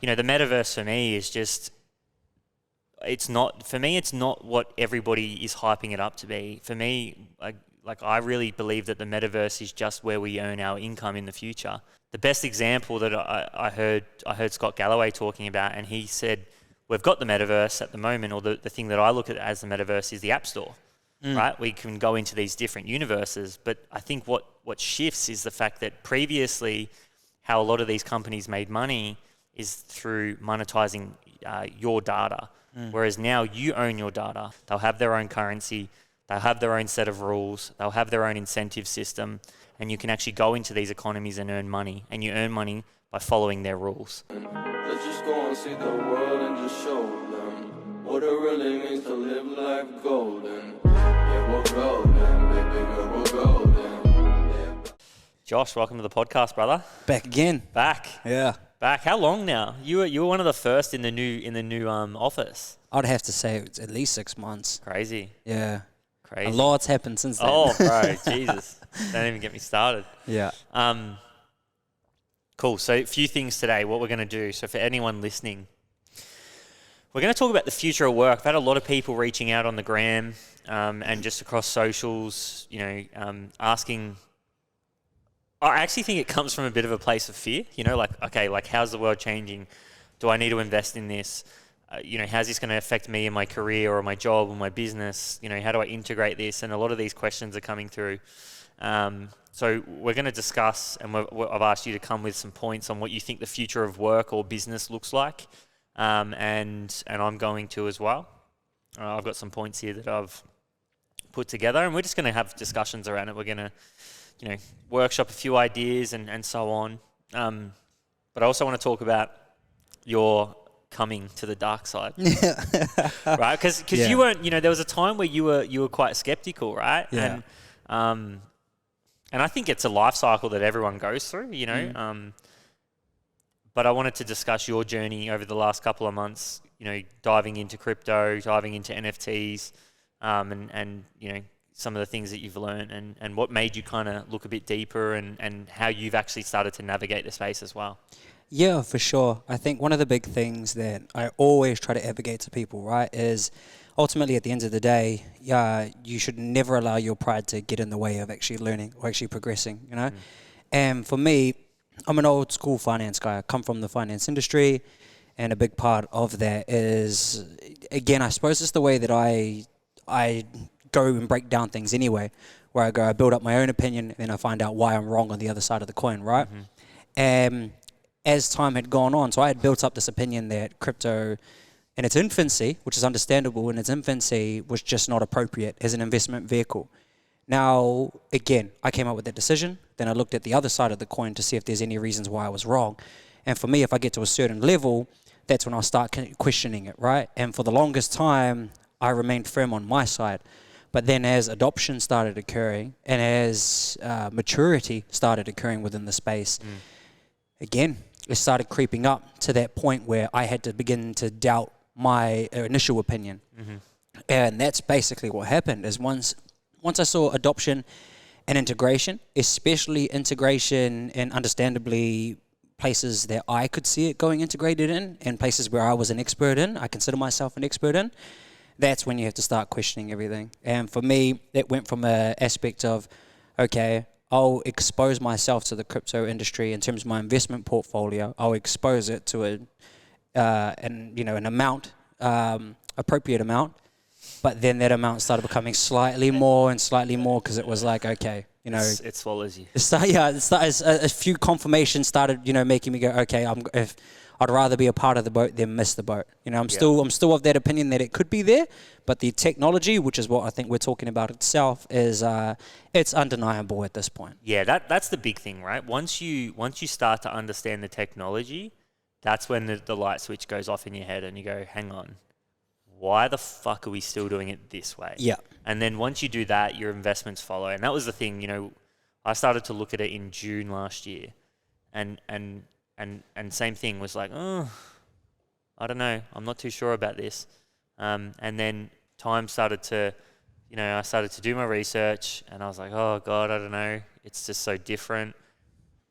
the metaverse for me is just, it's not what everybody is hyping it up to be. For me, I really believe that the metaverse is just where we earn our income in the future. The best example that I heard Scott Galloway talking about, and he said, we've got the metaverse at the moment, or the thing that I look at as the metaverse is the App Store, right? We can go into these different universes, but I think what shifts is the fact that previously how a lot of these companies made money is through monetizing your data. Whereas now you own your data. They'll have their own currency. They'll have their own set of rules. They'll have their own incentive system. And you can actually go into these economies and earn money. And you earn money by following their rules. Let's just go and see the world and just show them what it really means to live life golden. Yeah, we're golden, baby girl, we're golden. Yeah. Josh, welcome to the podcast, brother. Back again. Back. Yeah. Back. How long now? You were one of the first in the new office. I'd have to say it's at least 6 months. Crazy. Yeah. Crazy. A lot's happened since then. Oh, bro, Jesus. Don't even get me started. Yeah. Cool. So a few things today, what we're going to do. So for anyone listening, we're going to talk about the future of work. I've had a lot of people reaching out on the gram and just across socials, asking. I actually think it comes from a bit of a place of fear, like how's the world changing? Do I need to invest in this? How's this going to affect me in my career or my job or my business? How do I integrate this? And a lot of these questions are coming through. So we're going to discuss, and I've asked you to come with some points on what you think the future of work or business looks like. And I'm going to as well. I've got some points here that I've put together, and we're just going to have discussions around it. We're going to workshop a few ideas and so on. But I also want to talk about your coming to the dark side, right? Because you weren't, there was a time where you were quite skeptical, right? Yeah. And I think it's a life cycle that everyone goes through, But I wanted to discuss your journey over the last couple of months, diving into crypto, diving into NFTs, and some of the things that you've learned and what made you kind of look a bit deeper and how you've actually started to navigate the space as well. Yeah, for sure. I think one of the big things that I always try to advocate to people, right, is ultimately at the end of the day, you should never allow your pride to get in the way of actually learning or actually progressing, And for me, I'm an old school finance guy. I come from the finance industry, and a big part of that is, again, I suppose it's the way that I go and break down things anyway, where I build up my own opinion, and then I find out why I'm wrong on the other side of the coin, right? And as time had gone on, so I had built up this opinion that crypto in its infancy, which is understandable in its infancy, was just not appropriate as an investment vehicle. Now, again, I came up with that decision. Then I looked at the other side of the coin to see if there's any reasons why I was wrong. And for me, if I get to a certain level, that's when I'll start questioning it, right? And for the longest time, I remained firm on my side. But then as adoption started occurring and as maturity started occurring within the space, again, it started creeping up to that point where I had to begin to doubt my initial opinion. And that's basically what happened is once I saw adoption and integration, especially integration and understandably places that I could see it going integrated in and places where I was an expert in, I consider myself an expert in, that's when you have to start questioning everything. And for me, it went from an aspect of, okay, I'll expose myself to the crypto industry in terms of my investment portfolio. I'll expose it to an amount, appropriate amount. But then that amount started becoming slightly more because it was like, okay, it swallows you. A few confirmations started, making me go, okay, if I'd rather be a part of the boat than miss the boat. I'm still of that opinion that it could be there, but the technology, which is what I think we're talking about itself, is it's undeniable at this point. Yeah, that's the big thing, right? Once you start to understand the technology, that's when the light switch goes off in your head and you go, hang on, why the fuck are we still doing it this way? Yeah. And then once you do that, your investments follow. And that was the thing, I started to look at it in June last year, and same thing was like, oh, I don't know, I'm not too sure about this. And then time started to, I started to do my research, and I was like, oh God, I don't know, it's just so different.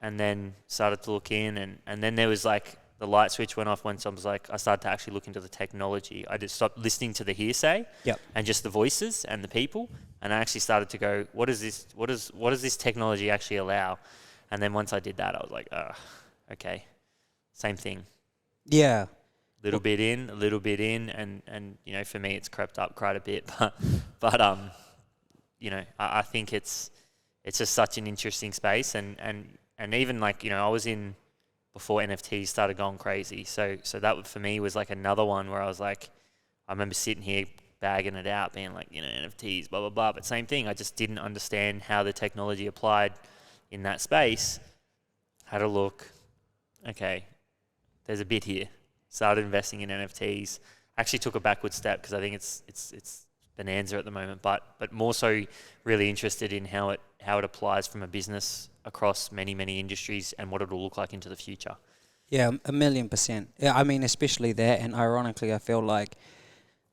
And then started to look in, and then there was like the light switch went off once I started to actually look into the technology. I just stopped listening to the hearsay and just the voices and the people, and I actually started to go, what is this? What does this technology actually allow? And then once I did that, I was like, okay, same thing. Yeah. Little bit in, and for me, it's crept up quite a bit. But I think it's just such an interesting space, and even I was in before NFTs started going crazy. So that for me was like another one where I was like, I remember sitting here bagging it out, being like, NFTs, blah blah blah. But same thing, I just didn't understand how the technology applied in that space. Had a look, okay, there's a bit here. Started investing in NFTs. Actually took a backward step because I think it's bonanza at the moment, but more so really interested in how it applies from a business across many industries and what it'll look like into the future. Yeah, 1,000,000%. Yeah, I mean, especially that, and ironically, I feel like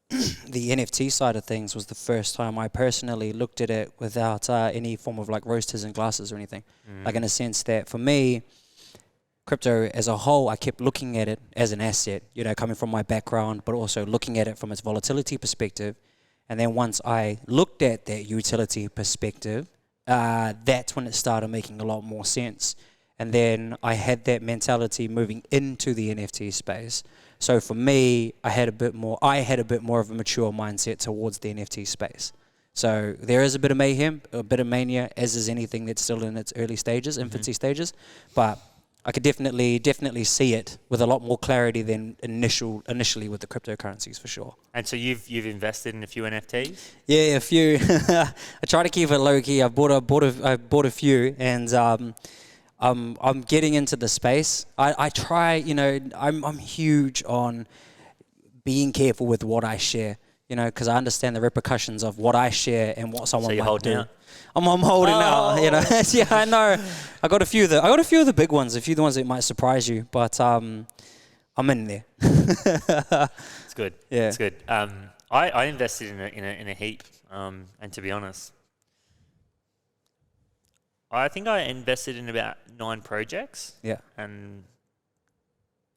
the NFT side of things was the first time I personally looked at it without any form of like rose-tinted and glasses or anything. Like in a sense that for me, crypto as a whole, I kept looking at it as an asset, coming from my background, but also looking at it from its volatility perspective. And then once I looked at that utility perspective, that's when it started making a lot more sense. And then I had that mentality moving into the NFT space. So for me, I had a bit more of a mature mindset towards the NFT space. So there is a bit of mayhem, a bit of mania, as is anything that's still in its early stages, infancy stages. But I could definitely see it with a lot more clarity than initially with the cryptocurrencies, for sure. And so you've invested in a few NFTs? Yeah, a few. I try to keep it low key. I bought a few, and I'm getting into the space. I try. I'm huge on being careful with what I share. Because I understand the repercussions of what I share and what someone might do. Out. I'm holding out. Yeah, I know. I got a few of the big ones, a few of the ones that might surprise you, but I'm in there. It's good. Yeah, it's good. I invested in a heap, and to be honest, I think I invested in about 9 projects. Yeah, and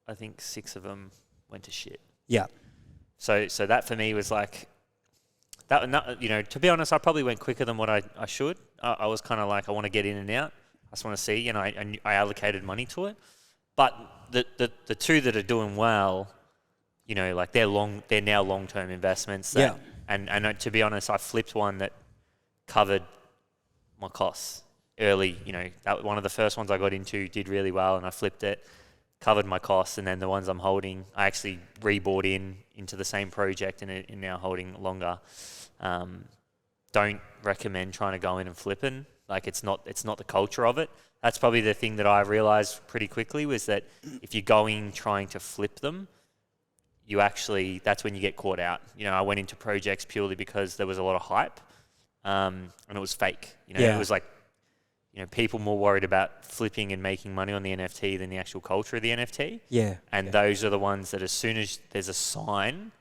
I think 6 of them went to shit. Yeah. So that for me was like that. To be honest, I probably went quicker than what I should. I was kind of like, I want to get in and out. I just want to see. I allocated money to it. But the 2 that are doing well, they're now long-term investments. And to be honest, I flipped one that covered my costs early. That one of the first ones I got into did really well, and I flipped it, covered my costs, and then the ones I'm holding, I actually rebought into the same project and now holding longer. Don't recommend trying to go in and flipping. Like it's not the culture of it. That's probably the thing that I realized pretty quickly, was that if you're going trying to flip them, that's when you get caught out. I went into projects purely because there was a lot of hype, and it was fake. It was like, people more worried about flipping and making money on the NFT than the actual culture of the NFT. Yeah. And those are the ones that as soon as there's a sign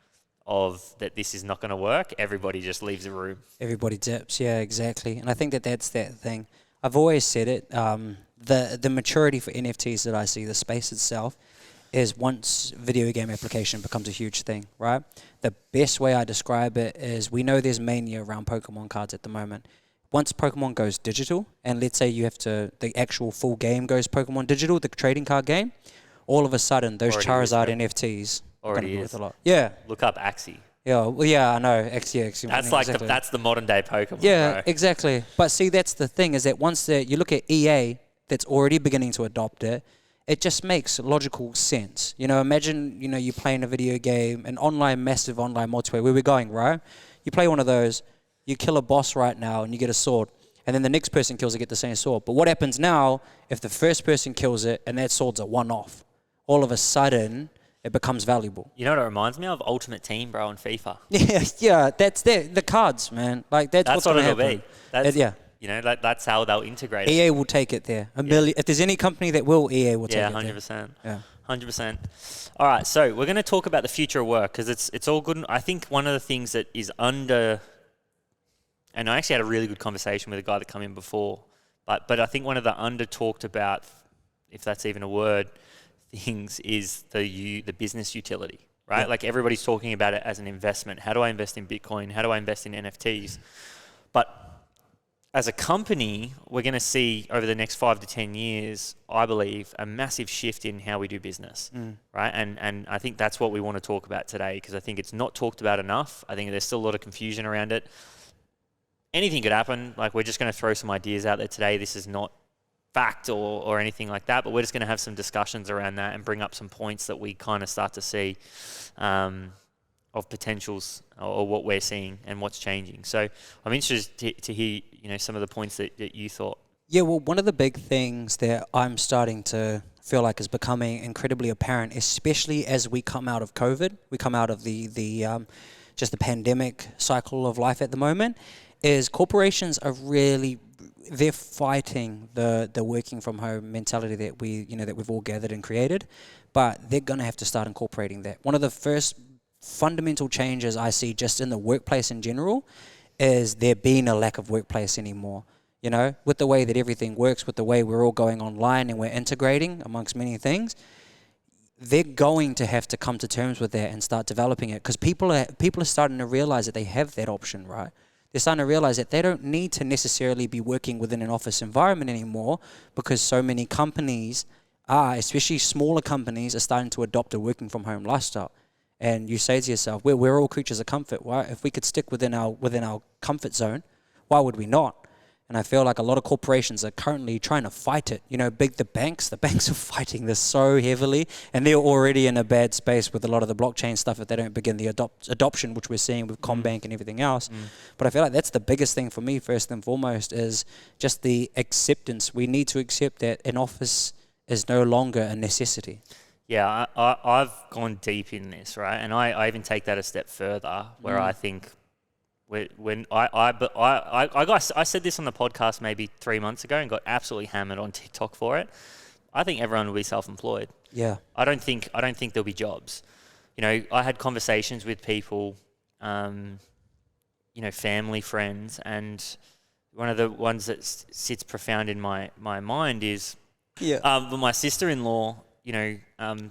of that this is not going to work, everybody just leaves the room. Everybody dips. Yeah, exactly. And I think that's that thing. I've always said it. The maturity for NFTs that I see, the space itself, is once video game application becomes a huge thing, right? The best way I describe it is, we know there's mania around Pokemon cards at the moment. Once Pokemon goes digital, and let's say the actual full game goes Pokemon digital, the trading card game, all of a sudden those Charizard NFTs already is a lot. Yeah. Look up Axie. Yeah, well, yeah, I know. Axie. That's like exactly. That's the modern day Pokemon. Yeah, bro. Exactly. But see, that's the thing, is that once you look at EA, that's already beginning to adopt it, it just makes logical sense. Imagine, you playing a video game, an massive online multiplayer, where we're going, right? You play one of those, you kill a boss right now and you get a sword, and then the next person kills it, get the same sword. But what happens now if the first person kills it and that sword's a one-off? All of a sudden, it becomes valuable. You know what it reminds me of? Ultimate Team, bro, in FIFA. Yeah, that's the cards, man. Like that's what's going to happen. That's how they'll integrate it. EA will take it there. If there's any company that will, EA will take it 100%. there. Yeah, 100%. All right, so we're going to talk about the future of work, because it's all good. I think one of the things that is under... And I actually had a really good conversation with a guy that came in before. But I think one of the under-talked about, if that's even a word, things is the business utility, right? Yeah. Like everybody's talking about it as an investment. How do I invest in Bitcoin? How do I invest in NFTs? But as a company, we're going to see over the next 5 to 10 years, I believe, a massive shift in how we do business, right? And I think that's what we want to talk about today, because I think it's not talked about enough. I think there's still a lot of confusion around it. Anything could happen. Like, we're just going to throw some ideas out there today. This is not fact or anything like that, but we're just going to have some discussions around that and bring up some points that we kind of start to see of potentials or what we're seeing and what's changing. So I'm interested to hear, some of the points that you thought. Yeah, well, one of the big things that I'm starting to feel like is becoming incredibly apparent, especially as we come out of COVID, we come out of the just the pandemic cycle of life at the moment, is corporations are really, they're fighting the working from home mentality that we've all gathered and created, but they're going to have to start incorporating that. One of the first fundamental changes I see just in the workplace in general is there being a lack of workplace anymore. With the way that everything works, with the way we're all going online and we're integrating amongst many things, they're going to have to come to terms with that and start developing it, because people are starting to realize that they have that option, right? They're starting to realize that they don't need to necessarily be working within an office environment anymore, because so many companies especially smaller companies, are starting to adopt a working from home lifestyle. And you say to yourself, we're all creatures of comfort. Why, if we could stick within our comfort zone, why would we not? And I feel like a lot of corporations are currently trying to fight it. The banks are fighting this so heavily, and they're already in a bad space with a lot of the blockchain stuff if they don't begin the adoption, which we're seeing with Combank and everything else. But I feel like that's the biggest thing for me, first and foremost, is just the acceptance. We need to accept that an office is no longer a necessity. Yeah, I've gone deep in this, right? And I even take that a step further, where I think when I said this on the podcast maybe 3 months ago and got absolutely hammered on TikTok for it. I think everyone will be self-employed. Yeah. I don't think there'll be jobs. I had conversations with people, family, friends, and one of the ones that sits profound in my mind is my sister-in-law,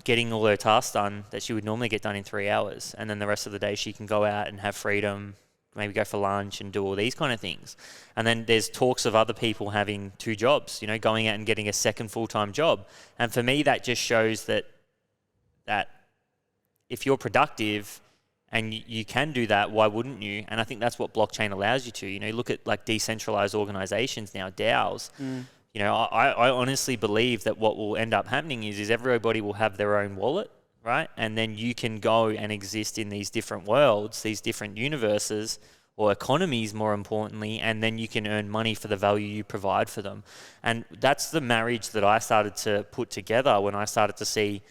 getting all her tasks done that she would normally get done in 3 hours. And then the rest of the day she can go out and have freedom, maybe go for lunch and do all these kind of things. And then there's talks of other people having 2 jobs, going out and getting a second full-time job. And for me, that just shows that if you're productive and you can do that, why wouldn't you? And I think that's what blockchain allows you to. Look at like decentralized organizations now, DAOs. I honestly believe that what will end up happening is everybody will have their own wallet, right? And then you can go and exist in these different worlds, these different universes or economies, more importantly, and then you can earn money for the value you provide for them. And that's the marriage that I started to put together when I started to see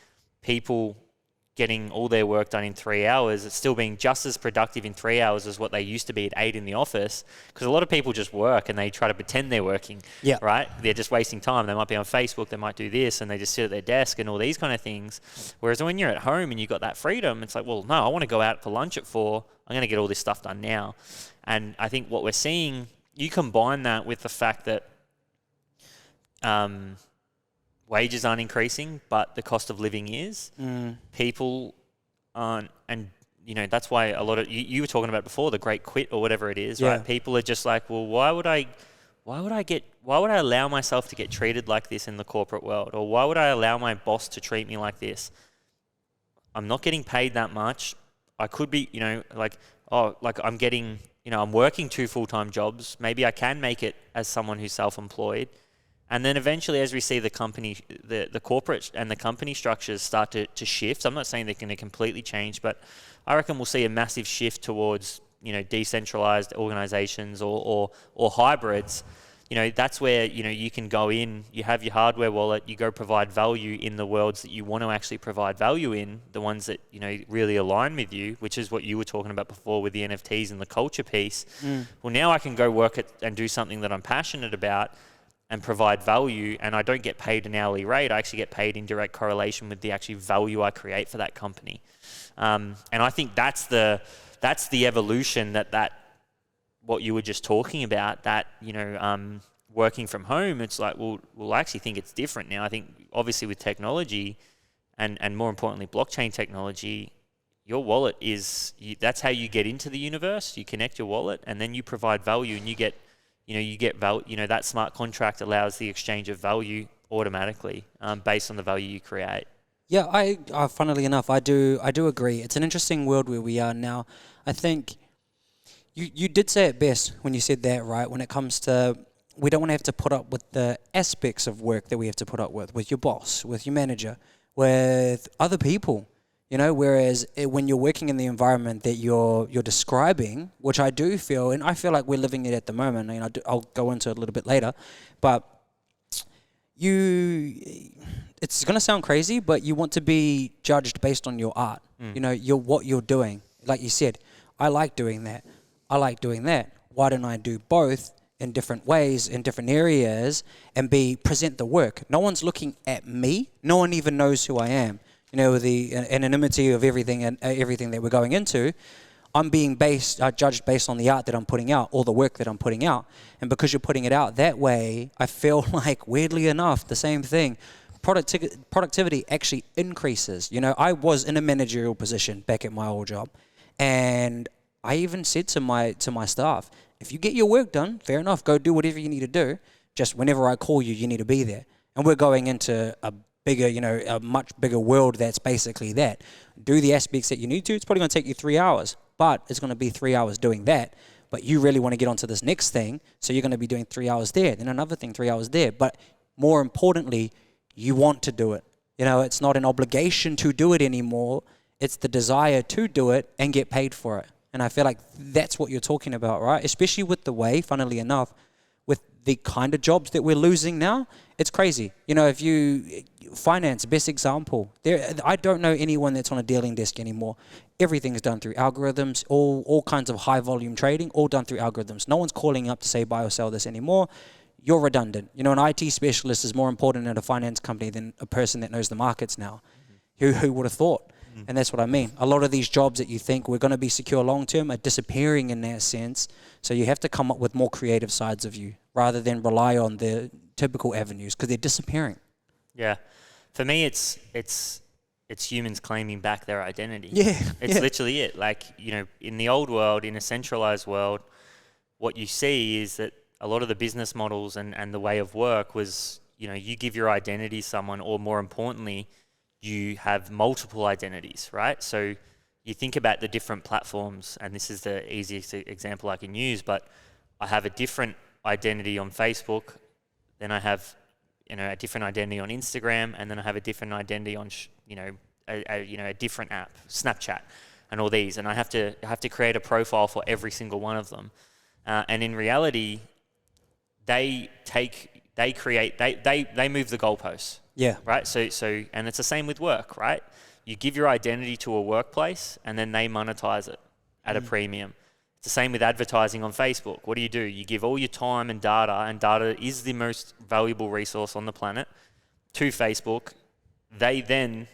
people getting all their work done in 3 hours. It's still being just as productive in 3 hours as what they used to be at 8 in the office, because a lot of people just work and they try to pretend they're working, right? They're just wasting time. They might be on Facebook, they might do this, and they just sit at their desk and all these kind of things. Whereas when you're at home and you've got that freedom, it's like, well, no, I want to go out for lunch at 4. I'm going to get all this stuff done now. And I think what we're seeing, you combine that with the fact that wages aren't increasing, but the cost of living is. People aren't, and that's why a lot of you were talking about before, the great quit or whatever it is, right? People are just like, well, why would I allow myself to get treated like this in the corporate world, or why would I allow my boss to treat me like this? I'm not getting paid that much. I could be, I'm getting, I'm working 2 full-time jobs. Maybe I can make it as someone who's self-employed. And then eventually, as we see the company, the corporate and the company structures start to shift, I'm not saying they're going to completely change, but I reckon we'll see a massive shift towards, decentralized organizations or hybrids. That's where, you can go in, you have your hardware wallet, you go provide value in the worlds that you want to actually provide value in, the ones that, really align with you, which is what you were talking about before with the NFTs and the culture piece. Well, now I can go work and do something that I'm passionate about and provide value, and I don't get paid an hourly rate. I actually get paid in direct correlation with the actual value I create for that company. And I think that's the evolution that what you were just talking about, that, working from home, it's like, well, I actually think it's different now. I think obviously with technology, and more importantly, blockchain technology, your wallet that's how you get into the universe. You connect your wallet, and then you provide value, and you get value. That smart contract allows the exchange of value automatically based on the value you create. Yeah, funnily enough, I do agree. It's an interesting world where we are now. I think you did say it best when you said that, right? When it comes to, we don't want to have to put up with the aspects of work that we have to put up with your boss, with your manager, with other people, whereas when you're working in the environment that you're describing, which I do feel, and I feel like we're living it at the moment, I'll go into it a little bit later, but it's going to sound crazy, but you want to be judged based on your art, what you're doing. Like you said, I like doing that. I like doing that. Why don't I do both in different ways, in different areas, and present the work? No one's looking at me. No one even knows who I am. The anonymity of everything and everything that we're going into, I'm being judged based on the art that I'm putting out, or the work that I'm putting out. And because you're putting it out that way, I feel like, weirdly enough, the same thing. Productivity actually increases. I was in a managerial position back at my old job, and I even said to my staff, if you get your work done, fair enough, go do whatever you need to do. Just whenever I call you, you need to be there. And we're going into a bigger, a much bigger world that's basically that. Do the aspects that you need to. It's probably going to take you 3 hours, but it's going to be 3 hours doing that. But you really want to get onto this next thing, so you're going to be doing 3 hours there, then another thing 3 hours there. But more importantly, you want to do it. It's not an obligation to do it anymore. It's the desire to do it and get paid for it. And I feel like that's what you're talking about, right? Especially with the way, funnily enough, with the kind of jobs that we're losing now, it's crazy. If you finance, best example, I don't know anyone that's on a dealing desk anymore. Everything's done through algorithms, all kinds of high volume trading, all done through algorithms. No one's calling up to say buy or sell this anymore. You're redundant. An IT specialist is more important at a finance company than a person that knows the markets now. Who would have thought? And that's what I mean. A lot of these jobs that you think we're going to be secure long term are disappearing in that sense. So you have to come up with more creative sides of you rather than rely on the typical avenues, because they're disappearing. Yeah. For me, it's humans claiming back their identity. Yeah. It's literally it. Like, in the old world, in a centralized world, what you see is that a lot of the business models and the way of work was, you give your identity to someone, or more importantly, you have multiple identities, right? So you think about the different platforms, and this is the easiest example I can use, but I have a different identity on Facebook, then I have a different identity on Instagram, and then I have a different identity on a different app, Snapchat, and all these, and I have to create a profile for every single one of them. And in reality, they move the goalposts. Yeah. Right. So, and it's the same with work, right? You give your identity to a workplace, and then they monetize it at a premium. It's the same with advertising on Facebook. What do? You give all your time and data is the most valuable resource on the planet, to Facebook. They then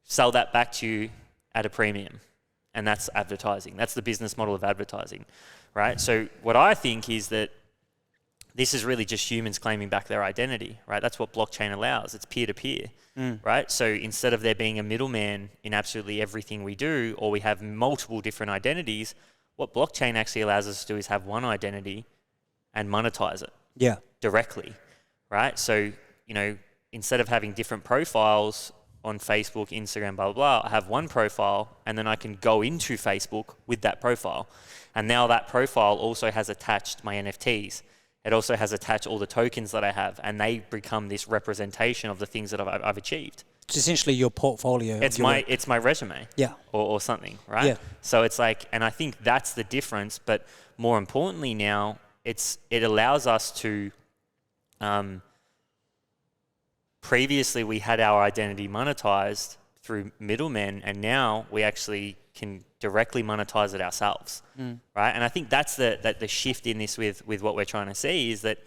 sell that back to you at a premium, and that's advertising. That's the business model of advertising, right? So what I think is that this is really just humans claiming back their identity, right? That's what blockchain allows. It's peer-to-peer, right? So instead of there being a middleman in absolutely everything we do, or we have multiple different identities, what blockchain actually allows us to do is have one identity and monetize it directly, right? So, instead of having different profiles on Facebook, Instagram, blah, blah, blah, I have one profile, and then I can go into Facebook with that profile. And now that profile also has attached my NFTs. It also has attached all the tokens that I have, and they become this representation of the things that I've achieved. It's essentially your portfolio. It's my resume. Yeah. Or something, right? Yeah. So it's like, and I think that's the difference. But more importantly now, it allows us to. Previously, we had our identity monetized through middlemen, and now we actually can directly monetize it ourselves, right? And I think that's the shift in this with what we're trying to see, is that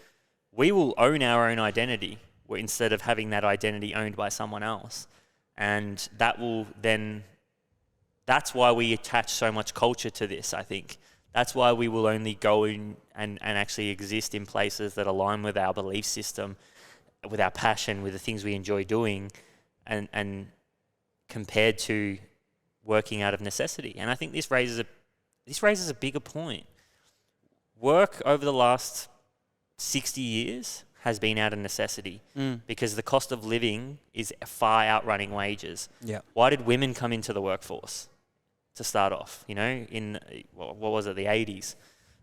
we will own our own identity instead of having that identity owned by someone else. And that's why we attach so much culture to this, I think. That's why we will only go in and actually exist in places that align with our belief system, with our passion, with the things we enjoy doing. and compared to working out of necessity. And I think this raises a bigger point. Work over the last 60 years has been out of necessity because the cost of living is far outrunning wages. Yeah. Why did women come into the workforce to start off? You know, in what was it, the 80s,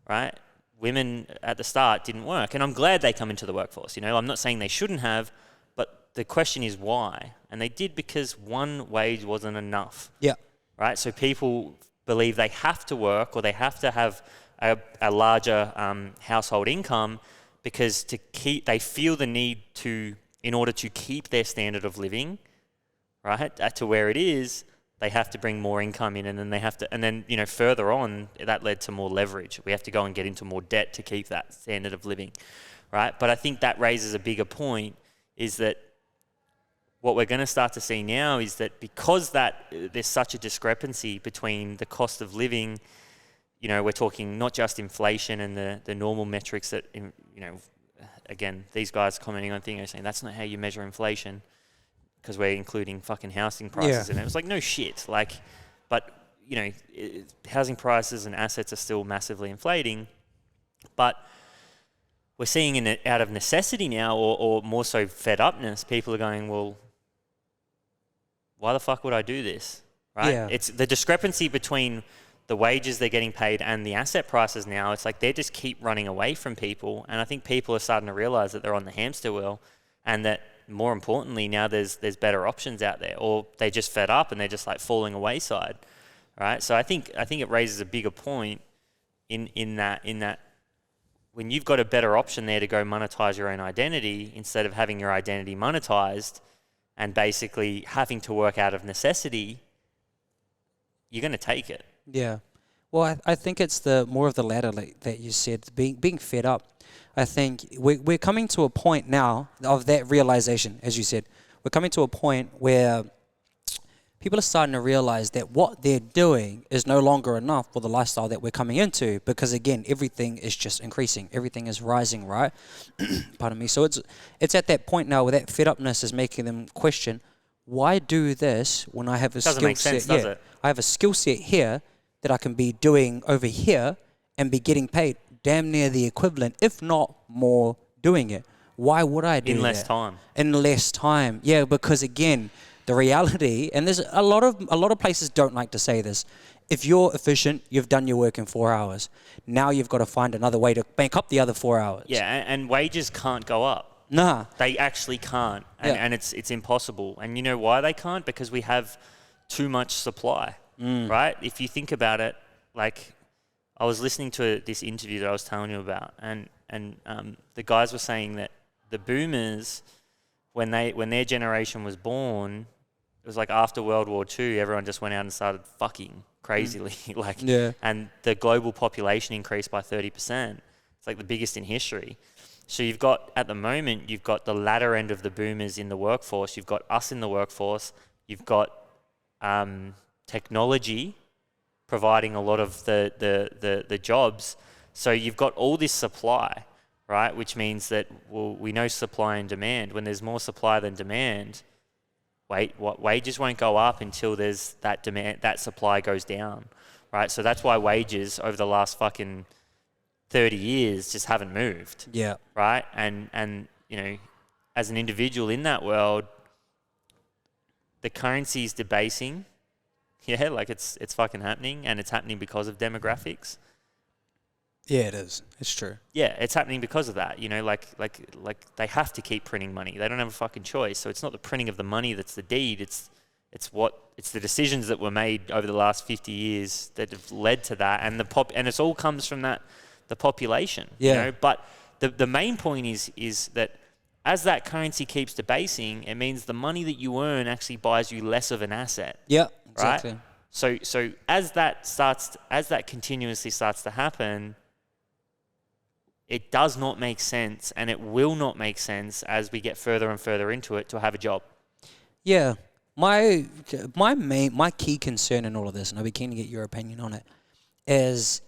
right? Women at the start didn't work, and I'm glad they come into the workforce. You know, I'm not saying they shouldn't have, but the question is why? And they did because one wage wasn't enough. Yeah. Right? So people believe they have to work or they have to have a larger household income because they feel the need to, in order to keep their standard of living, right, to where it is, they have to bring more income in, and then they have to, and then, you know, further on, that led to more leverage. We have to go and get into more debt to keep that standard of living, right? But I think that raises a bigger point, is that what we're going to start to see now is that because there's such a discrepancy between the cost of living, you know, we're talking not just inflation and the normal metrics that, you know, again, these guys commenting on things saying that's not how you measure inflation because we're including fucking housing prices in it. It was like, no shit. Like, but, you know, housing prices and assets are still massively inflating, but we're seeing out of necessity now, or more so fed upness, people are going, well, why the fuck would I do this, right? Yeah. It's the discrepancy between the wages they're getting paid and the asset prices now. It's like they just keep running away from people, and I think people are starting to realize that they're on the hamster wheel, and that more importantly now there's better options out there, or they just fed up and they're just like falling away side, right? So I think it raises a bigger point in that when you've got a better option there to go monetize your own identity instead of having your identity monetized and basically having to work out of necessity, you're going to take it. Yeah. Well, I think it's the more of the latter, like that you said, being fed up. I think we're coming to a point now of that realization, as you said. We're coming to a point where people are starting to realize that what they're doing is no longer enough for the lifestyle that we're coming into, because again, everything is just increasing, everything is rising, right? Pardon me. So it's at that point now where that fed upness is making them question, why do this when I have a skill set? Doesn't make sense, does it? I have a skill set here that I can be doing over here and be getting paid damn near the equivalent, if not more, doing it. Why would I do that? In less time. In less time. Yeah, because again, the reality, and there's a lot of places don't like to say this. If you're efficient, you've done your work in 4 hours. Now you've got to find another way to bank up the other 4 hours. Yeah, and wages can't go up. Nah. They actually can't, and it's impossible. And you know why they can't? Because we have too much supply, right? If you think about it, like I was listening to this interview that I was telling you about, and the guys were saying that the boomers, when their generation was born, it was like after World War II, everyone just went out and started fucking crazily, and the global population increased by 30%. It's like the biggest in history. So you've got, at the moment, you've got the latter end of the boomers in the workforce. You've got us in the workforce. You've got technology providing a lot of the jobs. So you've got all this supply, right? Which means that, well, we know supply and demand. When there's more supply than demand, wages won't go up until there's that demand, that supply goes down, right? So that's why wages over the last fucking 30 years just haven't moved. Yeah. Right? And you know, as an individual in that world, the currency is debasing. Yeah, like it's fucking happening, and it's happening because of demographics. Yeah, it is. It's true. Yeah, it's happening because of that. You know, like they have to keep printing money. They don't have a fucking choice. So it's not the printing of the money that's the deed. It's the decisions that were made over the last 50 years that have led to that, and and it all comes from the population. Yeah. You know? But the main point is that as that currency keeps debasing, it means the money that you earn actually buys you less of an asset. Yeah, exactly. Right? So as that continuously starts to happen, it does not make sense, and it will not make sense as we get further and further into it to have a job. Yeah. My key concern in all of this, and I'll be keen to get your opinion on it, is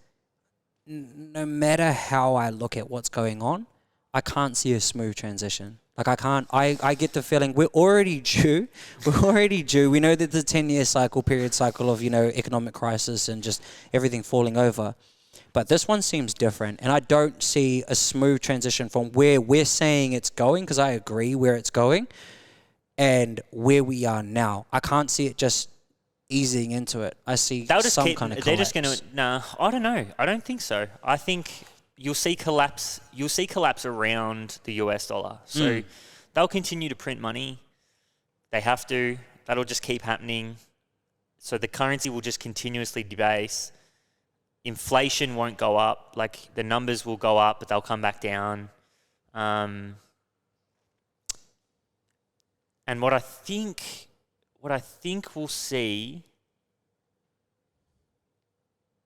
no matter how I look at what's going on, I can't see a smooth transition. Like I can't. I get the feeling we're already due. We're already due. We know that the 10-year period cycle of economic crisis and just everything falling over. But this one seems different, and I don't see a smooth transition from where we're saying it's going, because I agree where it's going, and where we are now. I can't see it just easing into it. I see some kind of collapse. They're just going to. No, I don't know. I don't think so. I think you'll see collapse. You'll see collapse around the US dollar. So they'll continue to print money. They have to. That'll just keep happening. So the currency will just continuously debase. Inflation won't go up. Like the numbers will go up, but they'll come back down. And what I think we'll see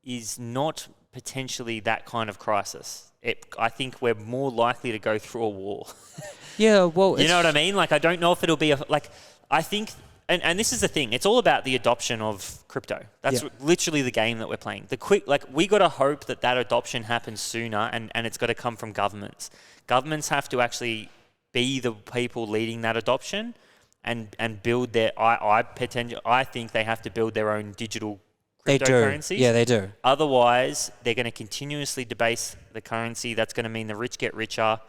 is not potentially that kind of crisis. I think we're more likely to go through a war. Yeah, well, you know what I mean? Like I don't know if it'll be I think. And this is the thing. It's all about the adoption of crypto. That's literally the game that we're playing. We got to hope that adoption happens sooner, and it's got to come from governments. Governments have to actually be the people leading that adoption, and build their. I think they have to build their own digital cryptocurrencies. They do. Yeah, they do. Otherwise, they're going to continuously debase the currency. That's going to mean the rich get richer.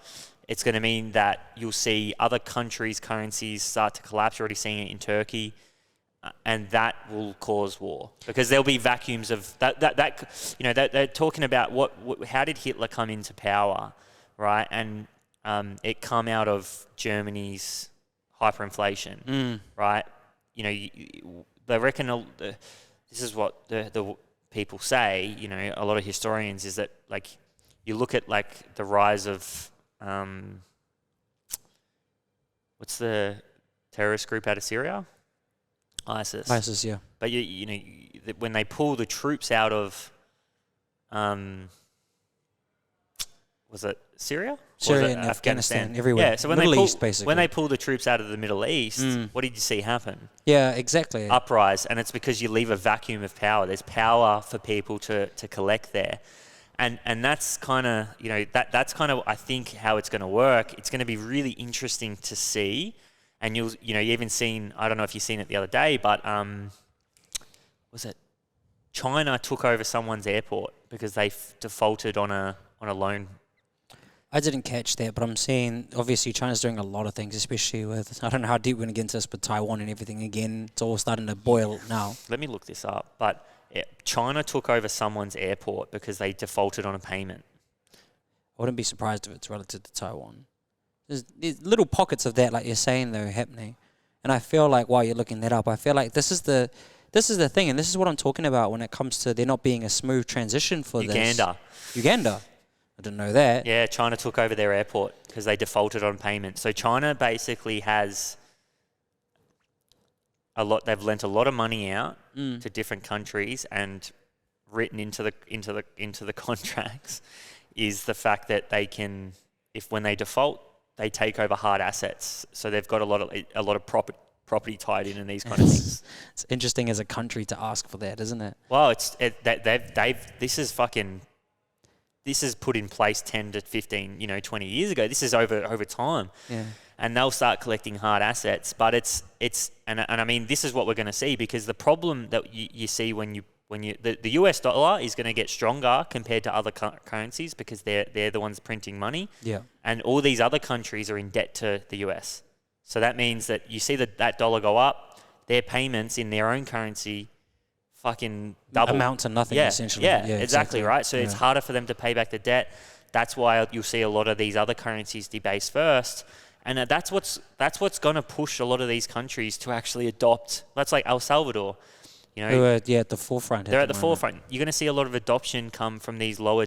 It's going to mean that you'll see other countries' currencies start to collapse. You're already seeing it in Turkey, and that will cause war because there'll be vacuums of that. They're talking about how did Hitler come into power, right? And it come out of Germany's hyperinflation, right? They reckon this is what the people say. A lot of historians is that you look at the rise of what's the terrorist group out of Syria? ISIS. ISIS, yeah. But when they pull the troops out of, was it Syria? Syria and Afghanistan, everywhere. Yeah. So Middle East, basically. When they pull the troops out of the Middle East, what did you see happen? Yeah, exactly. Uprise, and it's because you leave a vacuum of power. There's power for people to collect there. And that's kind of, that's kind of, I think, how it's going to work. It's going to be really interesting to see. And you even seen, I don't know if you've seen it the other day, but was it China took over someone's airport because they defaulted on a loan? I didn't catch that, but I'm seeing, obviously, China's doing a lot of things, especially with, I don't know how deep we're going to get into this, but Taiwan and everything again. It's all starting to boil now. Let me look this up. But China took over someone's airport because they defaulted on a payment. I wouldn't be surprised if it's relative to Taiwan. There's little pockets of that, like you're saying, though, happening. And I feel like while you're looking that up, I feel like this is the thing, and this is what I'm talking about when it comes to there not being a smooth transition for Uganda. I didn't know that. Yeah, China took over their airport because they defaulted on payment. So China basically has they've lent a lot of money out to different countries, and written into the contracts is the fact that they can, when they default, they take over hard assets. So they've got a lot of property tied in and these kind of things. It's interesting as a country to ask for that, isn't it? Well, this is put in place 10 to 15, 20 years ago. This is over time. Yeah. And they'll start collecting hard assets. But and I mean, this is what we're going to see, because the problem that you see when the US dollar is going to get stronger compared to other currencies because they're the ones printing money. Yeah. And all these other countries are in debt to the US. So that means that you see that dollar go up, their payments in their own currency fucking double. Amount to nothing, essentially. Yeah, exactly, right? So it's harder for them to pay back the debt. That's why you'll see a lot of these other currencies debase first. And that's what's going to push a lot of these countries to actually adopt. That's like El Salvador. Who are at the forefront. They're at the forefront. You're going to see a lot of adoption come from these lower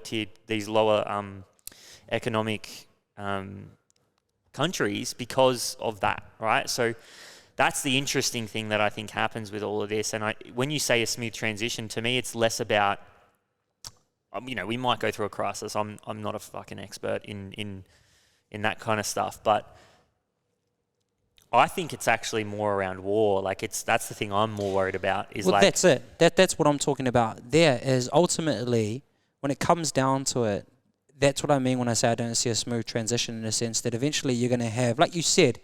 economic countries because of that, right? So that's the interesting thing that I think happens with all of this. And when you say a smooth transition, to me, it's less about, we might go through a crisis. I'm not a fucking expert in that kind of stuff, but I think it's actually more around war. That's the thing I'm more worried about. That's it. That's what I'm talking about. There is ultimately, when it comes down to it, that's what I mean when I say I don't see a smooth transition, in a sense that eventually you're going to have, like you said,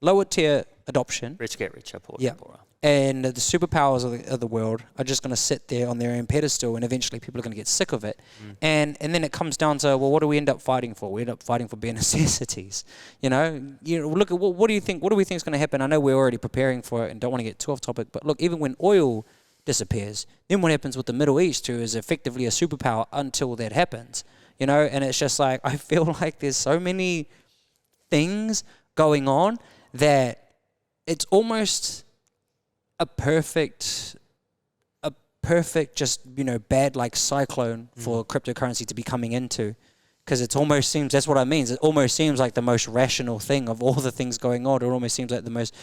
lower tier adoption. Rich get richer, poor Yeah. get poorer. And the superpowers of the world are just going to sit there on their own pedestal, and eventually people are going to get sick of it. And then it comes down to, well, what do we end up fighting for? We end up fighting for bare necessities. You know, look at what do you think? What do we think is going to happen? I know we're already preparing for it and don't want to get too off topic, but look, even when oil disappears, then what happens with the Middle East, who is effectively a superpower until that happens? You know, and it's just like, I feel like there's so many things going on that it's almost a perfect just, you know, bad like cyclone for cryptocurrency to be coming into, because it almost seems, that's what I mean, it almost seems like the most rational thing of all the things going on. It almost seems like the most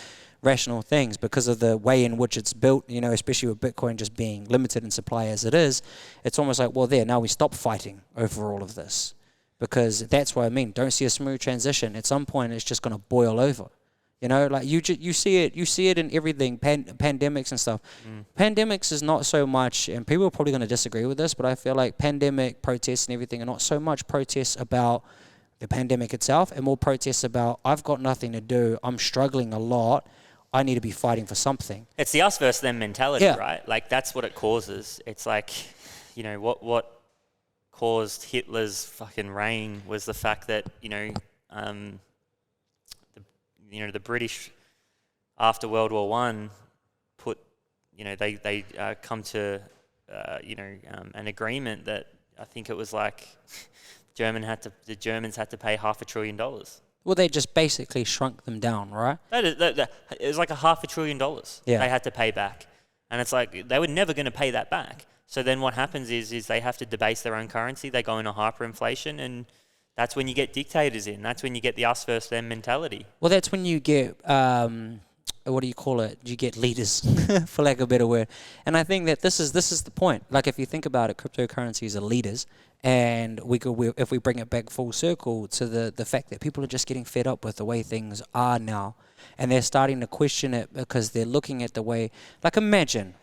rational things because of the way in which it's built, you know, especially with Bitcoin just being limited in supply as it is. It's almost like, well, now we stop fighting over all of this, because that's what I mean. Don't see a smooth transition. At some point it's just going to boil over. You know, like you see it in everything, pandemics and stuff. Pandemics is not so much, and people are probably going to disagree with this, but I feel like pandemic protests and everything are not so much protests about the pandemic itself, and more protests about, I've got nothing to do, I'm struggling a lot, I need to be fighting for something. It's the us versus them mentality, right? Like, that's what it causes. It's like, you know, what caused Hitler's fucking reign was the fact that, the British after World War One put, they come to, an agreement that I think it was like the Germans had to pay $500 billion. Well, they just basically shrunk them down, right? It was like $500 billion Yeah. they had to pay back. And it's like, they were never going to pay that back. So then what happens is they have to debase their own currency. They go into hyperinflation, and that's when you get dictators in. That's when you get the us versus them mentality. Well, that's when you get, what do you call it? You get leaders, for lack of a better word. And I think that this is the point. Like, if you think about it, cryptocurrencies are leaders, and if we bring it back full circle to the fact that people are just getting fed up with the way things are now, and they're starting to question it because they're looking at the way, like, imagine,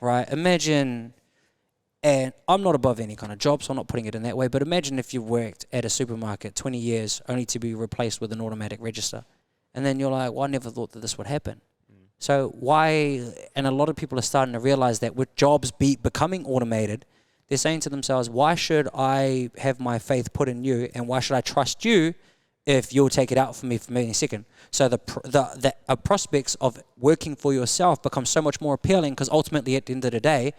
and I'm not above any kind of job, so I'm not putting it in that way, but imagine if you worked at a supermarket 20 years only to be replaced with an automatic register. And then you're like, well, I never thought that this would happen. So why, and a lot of people are starting to realize that with jobs becoming automated, they're saying to themselves, why should I have my faith put in you, and why should I trust you if you'll take it out for me for a second? So the prospects of working for yourself become so much more appealing, because ultimately at the end of the day,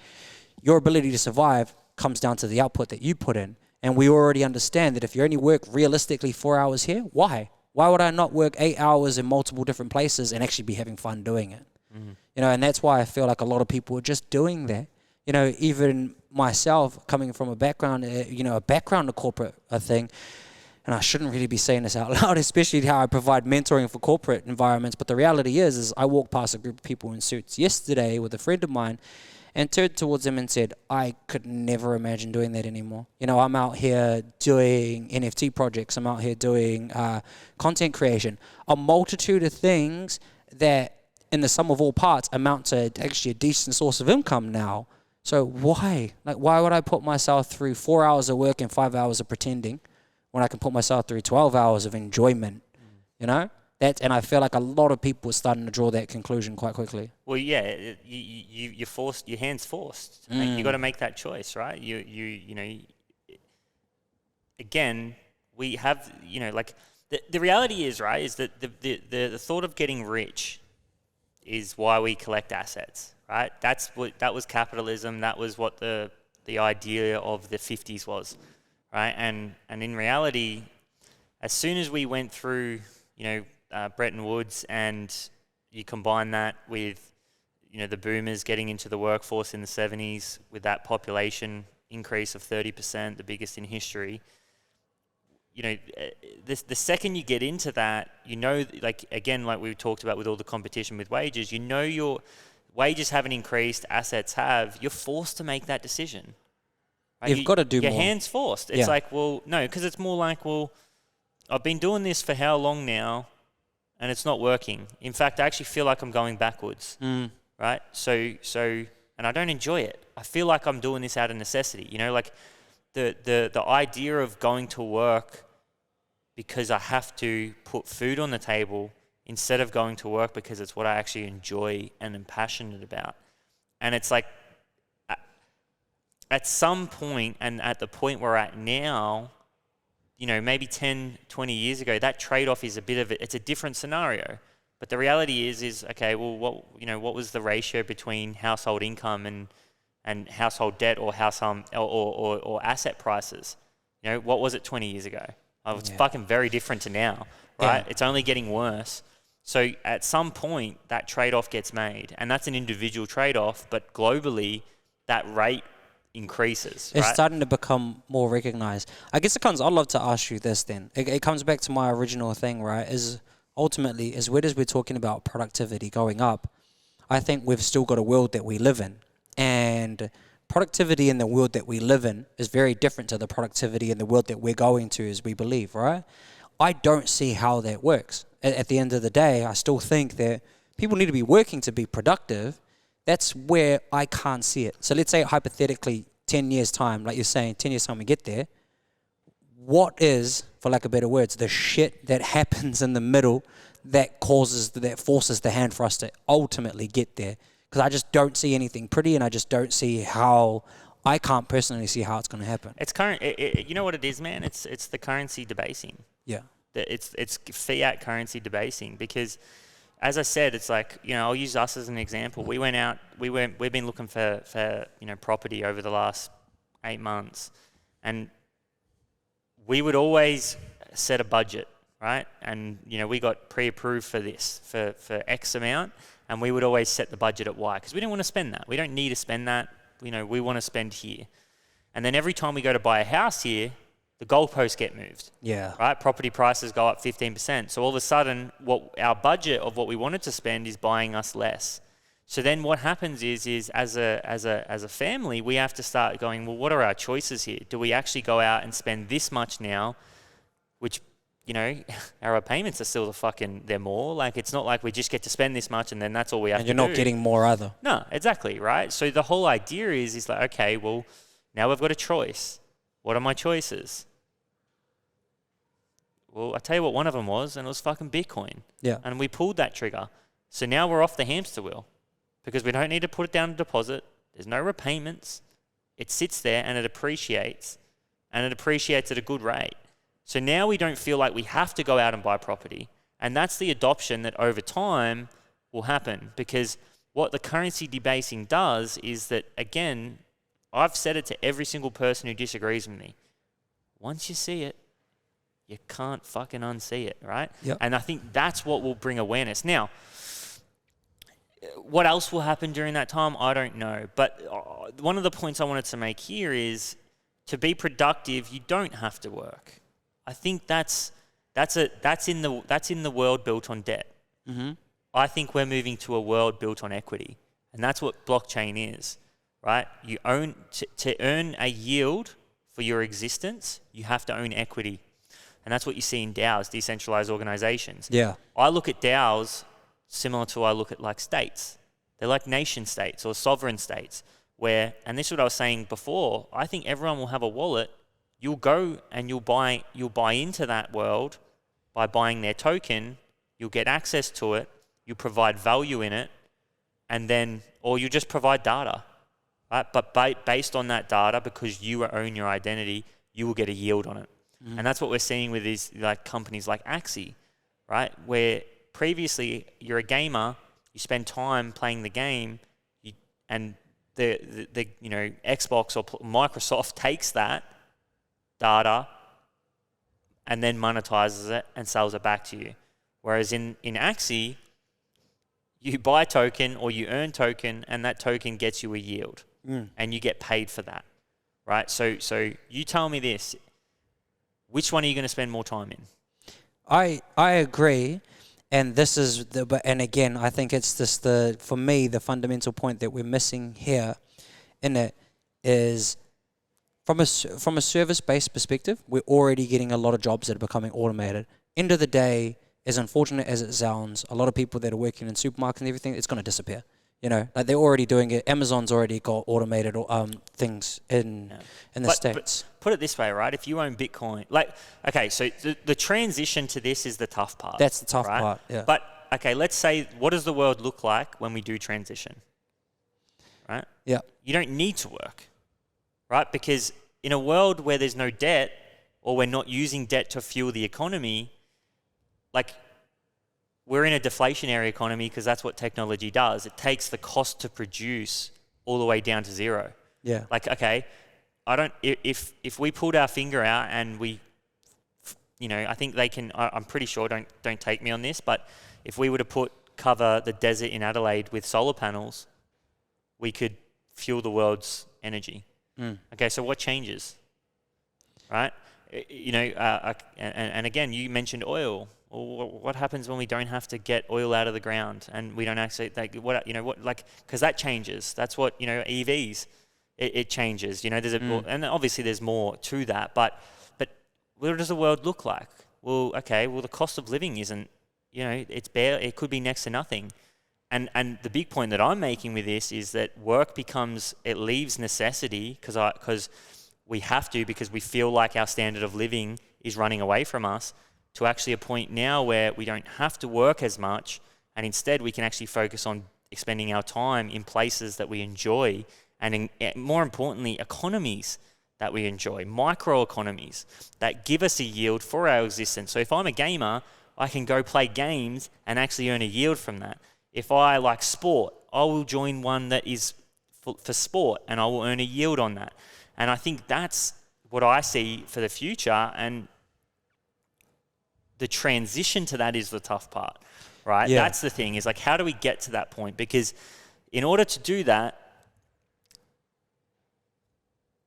your ability to survive comes down to the output that you put in. And we already understand that if you only work realistically 4 hours here, why? Why would I not work 8 hours in multiple different places and actually be having fun doing it? And that's why I feel like a lot of people are just doing that. Even myself, coming from a background, a corporate thing, and I shouldn't really be saying this out loud, especially how I provide mentoring for corporate environments. But the reality is I walked past a group of people in suits yesterday with a friend of mine, and turned towards him and said, I could never imagine doing that anymore. I'm out here doing NFT projects. I'm out here doing content creation. A multitude of things that, in the sum of all parts, amount to actually a decent source of income now. So why? Like, why would I put myself through 4 hours of work and 5 hours of pretending when I can put myself through 12 hours of enjoyment? And I feel like a lot of people are starting to draw that conclusion quite quickly. Well, yeah, you're forced. Your hand's forced. You got to make that choice, right? Again, we have, the reality is, right, is that the thought of getting rich is why we collect assets, right? That was capitalism. That was what the idea of the 50s was, right? And in reality, as soon as we went through, Bretton Woods, and you combine that with, the boomers getting into the workforce in the 70s with that population increase of 30%, the biggest in history. The second you get into that, like we talked about with all the competition with wages, your wages haven't increased, assets have, you're forced to make that decision. Right? You've got to do more. Your hand's forced. It's like, well, no, because it's more like, well, I've been doing this for how long now, and it's not working. In fact, I actually feel like I'm going backwards, right? So, and I don't enjoy it. I feel like I'm doing this out of necessity. Like, the idea of going to work because I have to put food on the table instead of going to work because it's what I actually enjoy and am passionate about. And it's like, at some point, and at the point we're at now, maybe 10, 20 years ago, that trade-off is it's a different scenario. But the reality is okay, well, what was the ratio between household income and household debt or or asset prices? What was it 20 years ago? It's fucking very different to now, right? It's only getting worse. So at some point, that trade-off gets made, and that's an individual trade-off, but globally, that rate increases. It's right? starting to become more recognized. I guess I'd love to ask you this then. It comes back to my original thing, right? Is ultimately, as weird as we're talking about productivity going up, I think we've still got a world that we live in. And productivity in the world that we live in is very different to the productivity in the world that we're going to, as we believe, right? I don't see how that works. At the end of the day, I still think that people need to be working to be productive. That's where I can't see it. So let's say hypothetically 10 years time, like you're saying, 10 years time we get there. What is, for lack of better words, the shit that happens in the middle that forces the hand for us to ultimately get there? Because I just don't see anything pretty, and I just don't see how, I can't personally see how it's going to happen. It's you know what it is, man? It's the currency debasing. Yeah. It's fiat currency debasing, because as I said, it's like, I'll use us as an example. We've been looking for property over the last 8 months, and we would always set a budget, right? And we got pre-approved for this for X amount, and we would always set the budget at Y because we didn't want to spend that. We don't need to spend that. We want to spend here. And then every time we go to buy a house here, the goalposts get moved. Yeah. Right? Property prices go up 15%. So all of a sudden, what our budget of what we wanted to spend is buying us less. So then what happens is as a family, we have to start going, well, what are our choices here? Do we actually go out and spend this much now, which, our payments are still they're more. Like, it's not like we just get to spend this much and then that's all we have to do. And you're not getting more either. No, exactly, right? So the whole idea is like, okay, well, now we've got a choice. What are my choices? Well, I tell you what one of them was, and it was fucking Bitcoin. Yeah. And we pulled that trigger. So now we're off the hamster wheel because we don't need to put it down a deposit. There's no repayments. It sits there and it appreciates at a good rate. So now we don't feel like we have to go out and buy property. And that's the adoption that over time will happen, because what the currency debasing does is that, again, I've said it to every single person who disagrees with me. Once you see it, you can't fucking unsee it, right? Yep. And I think that's what will bring awareness. Now, what else will happen during that time? I don't know. But one of the points I wanted to make here is, to be productive, you don't have to work. I think that's in the world built on debt. Mm-hmm. I think we're moving to a world built on equity, and that's what blockchain is, right? You own to earn a yield for your existence, you have to own equity, and that's what you see in DAOs, decentralized organizations. Yeah, I look at DAOs similar to I look at like states. They're like nation states or sovereign states, where, and this is what I was saying before, I think everyone will have a wallet. You'll go and you'll buy into that world by buying their token. You'll get access to it. You provide value in it, and then, or you just provide data, right? But based on that data, because you own your identity, you will get a yield on it. Mm. And that's what we're seeing with these like companies like Axie, right? Where previously you're a gamer, you spend time playing the game, and the Xbox or Microsoft takes that data and then monetizes it and sells it back to you. Whereas in Axie, you buy token or you earn token, and that token gets you a yield, and you get paid for that, right? So you tell me this: which one are you going to spend more time in? I agree, and this is and again, I think it's just for me the fundamental point that we're missing here in it is, from a service-based perspective, we're already getting a lot of jobs that are becoming automated. End of the day, as unfortunate as it sounds, a lot of people that are working in supermarkets and everything, it's going to disappear. You know, like they're already doing it. Amazon's already got automated things in the States. But put it this way, right? If you own Bitcoin, like, okay, so the transition to this is the tough part. That's the tough right? part, yeah. But, okay, let's say, what does the world look like when we do transition, right? Yeah. You don't need to work, right? Because in a world where there's no debt, or we're not using debt to fuel the economy, like, we're in a deflationary economy because that's what technology does. It takes the cost to produce all the way down to zero. Yeah. Like, okay, if we pulled our finger out and we, you know, I think they can, I'm pretty sure, don't take me on this, but if we were to cover the desert in Adelaide with solar panels, we could fuel the world's energy. Okay, so what changes, right? You know, and again, you mentioned oil. Well, what happens when we don't have to get oil out of the ground and we don't actually, like, what, you know, what, like, because that changes. That's what, you know, EVs, it changes. You know, there's and obviously there's more to that, but what does the world look like? Well, okay, well, the cost of living isn't, you know, it could be next to nothing. And the big point that I'm making with this is that work it leaves necessity because we have to, because we feel like our standard of living is running away from us, to actually a point now where we don't have to work as much, and instead we can actually focus on expending our time in places that we enjoy, and more importantly, economies that we enjoy, microeconomies that give us a yield for our existence. So if I'm a gamer, I can go play games and actually earn a yield from that. If I like sport, I will join one that is for sport, and I will earn a yield on that. And I think that's what I see for the future, and the transition to that is the tough part, right? Yeah. That's the thing, is like, how do we get to that point? Because in order to do that,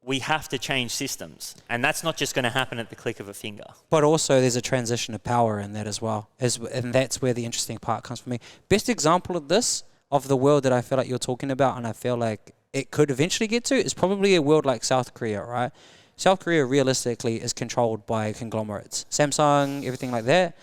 we have to change systems. And that's not just going to happen at the click of a finger. But also there's a transition of power in that as well. And that's where the interesting part comes for me. Best example of this, of the world that I feel like you're talking about, and I feel like it could eventually get to, is probably a world like South Korea, right? South Korea realistically is controlled by conglomerates. Samsung, everything like that.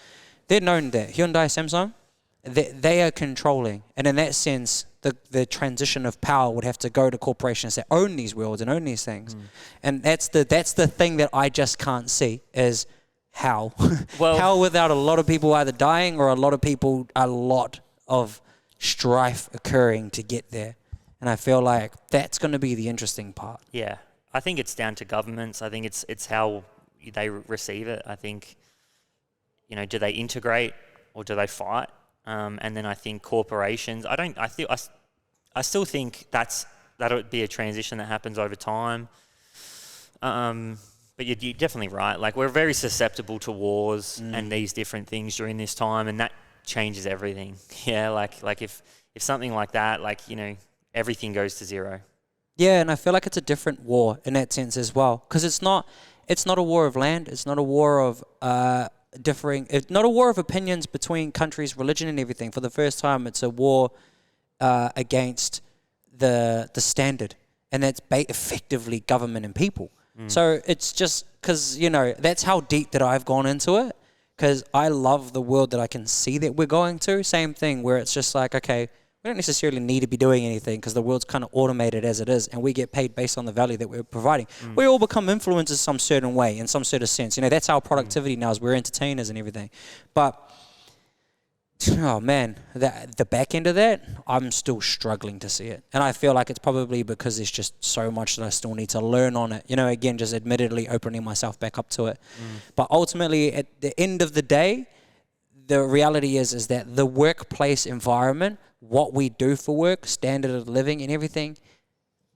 They're known that. Hyundai, Samsung, they are controlling. And in that sense, the transition of power would have to go to corporations that own these worlds and own these things. And that's the thing that I just can't see, is how. Well, how, without a lot of people either dying or a lot of strife occurring to get there. And I feel like that's going to be the interesting part. Yeah. I think it's down to governments. I think it's how they receive it. I think, you know, do they integrate or do they fight? And then I think corporations. I still think that would be a transition that happens over time. But you're definitely right. Like, we're very susceptible to wars and these different things during this time, and that changes everything. Yeah, like if something like that, like, you know, everything goes to zero. Yeah, and I feel like it's a different war in that sense as well, because it's not a war of land. It's not a war of it's not a war of opinions between countries, religion, and everything. For the first time, it's a war against the standard, and that's effectively government and people. So it's just because, you know, that's how deep that I've gone into it, because I love the world that I can see that we're going to. Same thing where it's just like, okay, we don't necessarily need to be doing anything because the world's kind of automated as it is, and we get paid based on the value that we're providing. We all become influencers some certain way, in some sort of sense. You know, that's our productivity now, is we're entertainers and everything. But, oh man, the back end of that, I'm still struggling to see it. And I feel like it's probably because there's just so much that I still need to learn on it. You know, again, just admittedly opening myself back up to it. But ultimately, at the end of the day, the reality is that the workplace environment, what we do for work, standard of living and everything,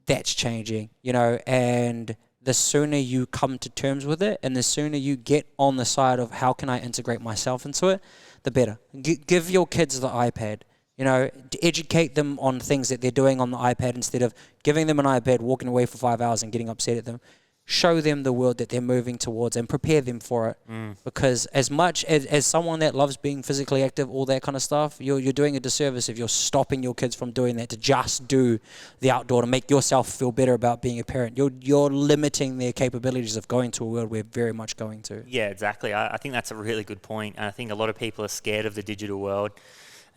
that's changing, you know, and the sooner you come to terms with it and the sooner you get on the side of how can I integrate myself into it, the better. Give your kids the iPad, you know, educate them on things that they're doing on the iPad instead of giving them an iPad, walking away for 5 hours and getting upset at them. Show them the world that they're moving towards and prepare them for it. Because as much as someone that loves being physically active, all that kind of stuff, you're doing a disservice if you're stopping your kids from doing that to just do the outdoor to make yourself feel better about being a parent. You're limiting their capabilities of going to a world we're very much going to. Yeah, exactly. I think that's a really good point. And I think a lot of people are scared of the digital world.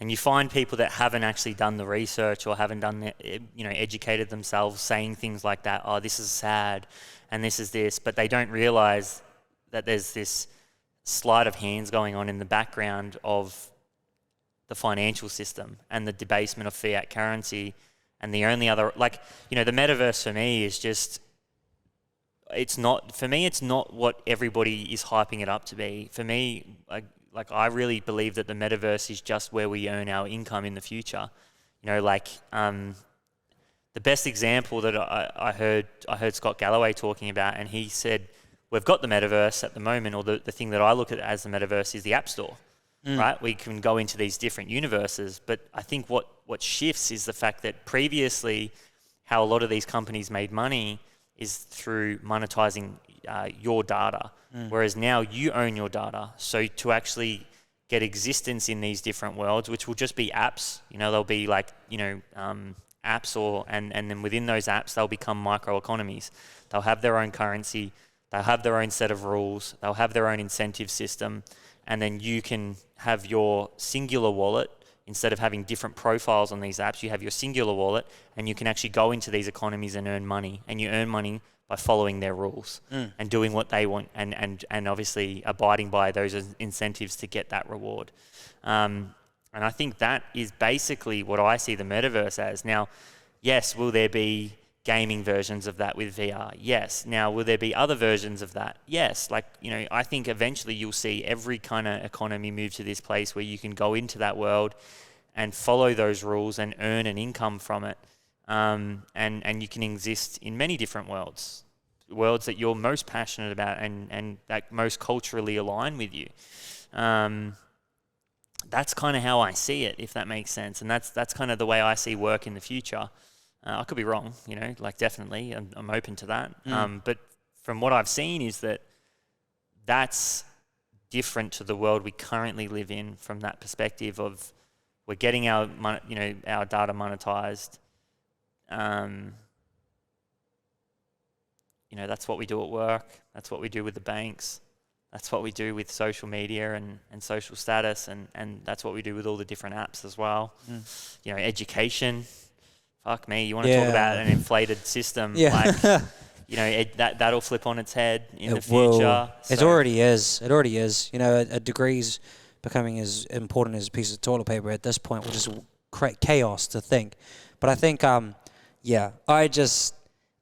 And you find people that haven't actually done the research or haven't done educated themselves, saying things like that. Oh, this is sad, and this is this, but they don't realize that there's this sleight of hands going on in the background of the financial system and the debasement of fiat currency. And the only other, the metaverse for me is just, it's not what everybody is hyping it up to be. For me, I really believe that the metaverse is just where we earn our income in the future. The best example that I heard Scott Galloway talking about, and he said, we've got the metaverse at the moment, or the thing that I look at as the metaverse is the App Store, right? We can go into these different universes, but I think what shifts is the fact that previously how a lot of these companies made money is through monetizing your data, whereas now you own your data. So to actually get existence in these different worlds, which will just be apps, they'll be apps, and then within those apps they'll become microeconomies. They'll have their own currency, they'll have their own set of rules, they'll have their own incentive system, and then you can have your singular wallet. Instead of having different profiles on these apps, you have your singular wallet, and you can actually go into these economies and earn money. And you earn money by following their rules and doing what they want, and obviously abiding by those incentives to get that reward. And I think that is basically what I see the metaverse as. Now, yes, will there be gaming versions of that with VR? Yes. Now, will there be other versions of that? Yes. I think eventually you'll see every kind of economy move to this place where you can go into that world and follow those rules and earn an income from it. And you can exist in many different worlds that you're most passionate about and that most culturally align with you. That's kind of how I see it, if that makes sense. And that's kind of the way I see work in the future. I could be wrong, definitely. I'm open to that. But from what I've seen is that's different to the world we currently live in from that perspective of we're getting our data monetized. That's what we do at work. That's what we do with the banks. That's what we do with social media and social status. And that's what we do with all the different apps as well. Education. Fuck me, you want to talk about an inflated system? Yeah. That'll flip on its head in the will. future. It already is. A degree's becoming as important as a piece of toilet paper at this point, which is create chaos to think. But I think,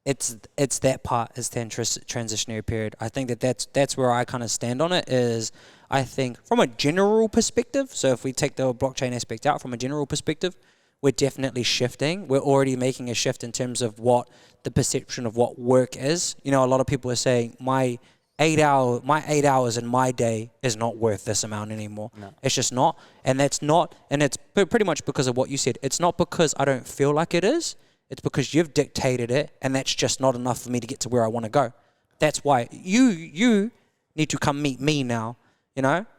it's that part is the transitionary period. I think that's where I kind of stand on it. Is I think from a general perspective. So if we take the blockchain aspect out, from a general perspective, we're definitely shifting. We're already making a shift in terms of what the perception of what work is. A lot of people are saying my 8 hours in my day is not worth this amount anymore. No. It's just not. And that's not, and it's pretty much because of what you said. It's not because I don't feel like it is. It's because you've dictated it, and that's just not enough for me to get to where I want to go. That's why you need to come meet me now,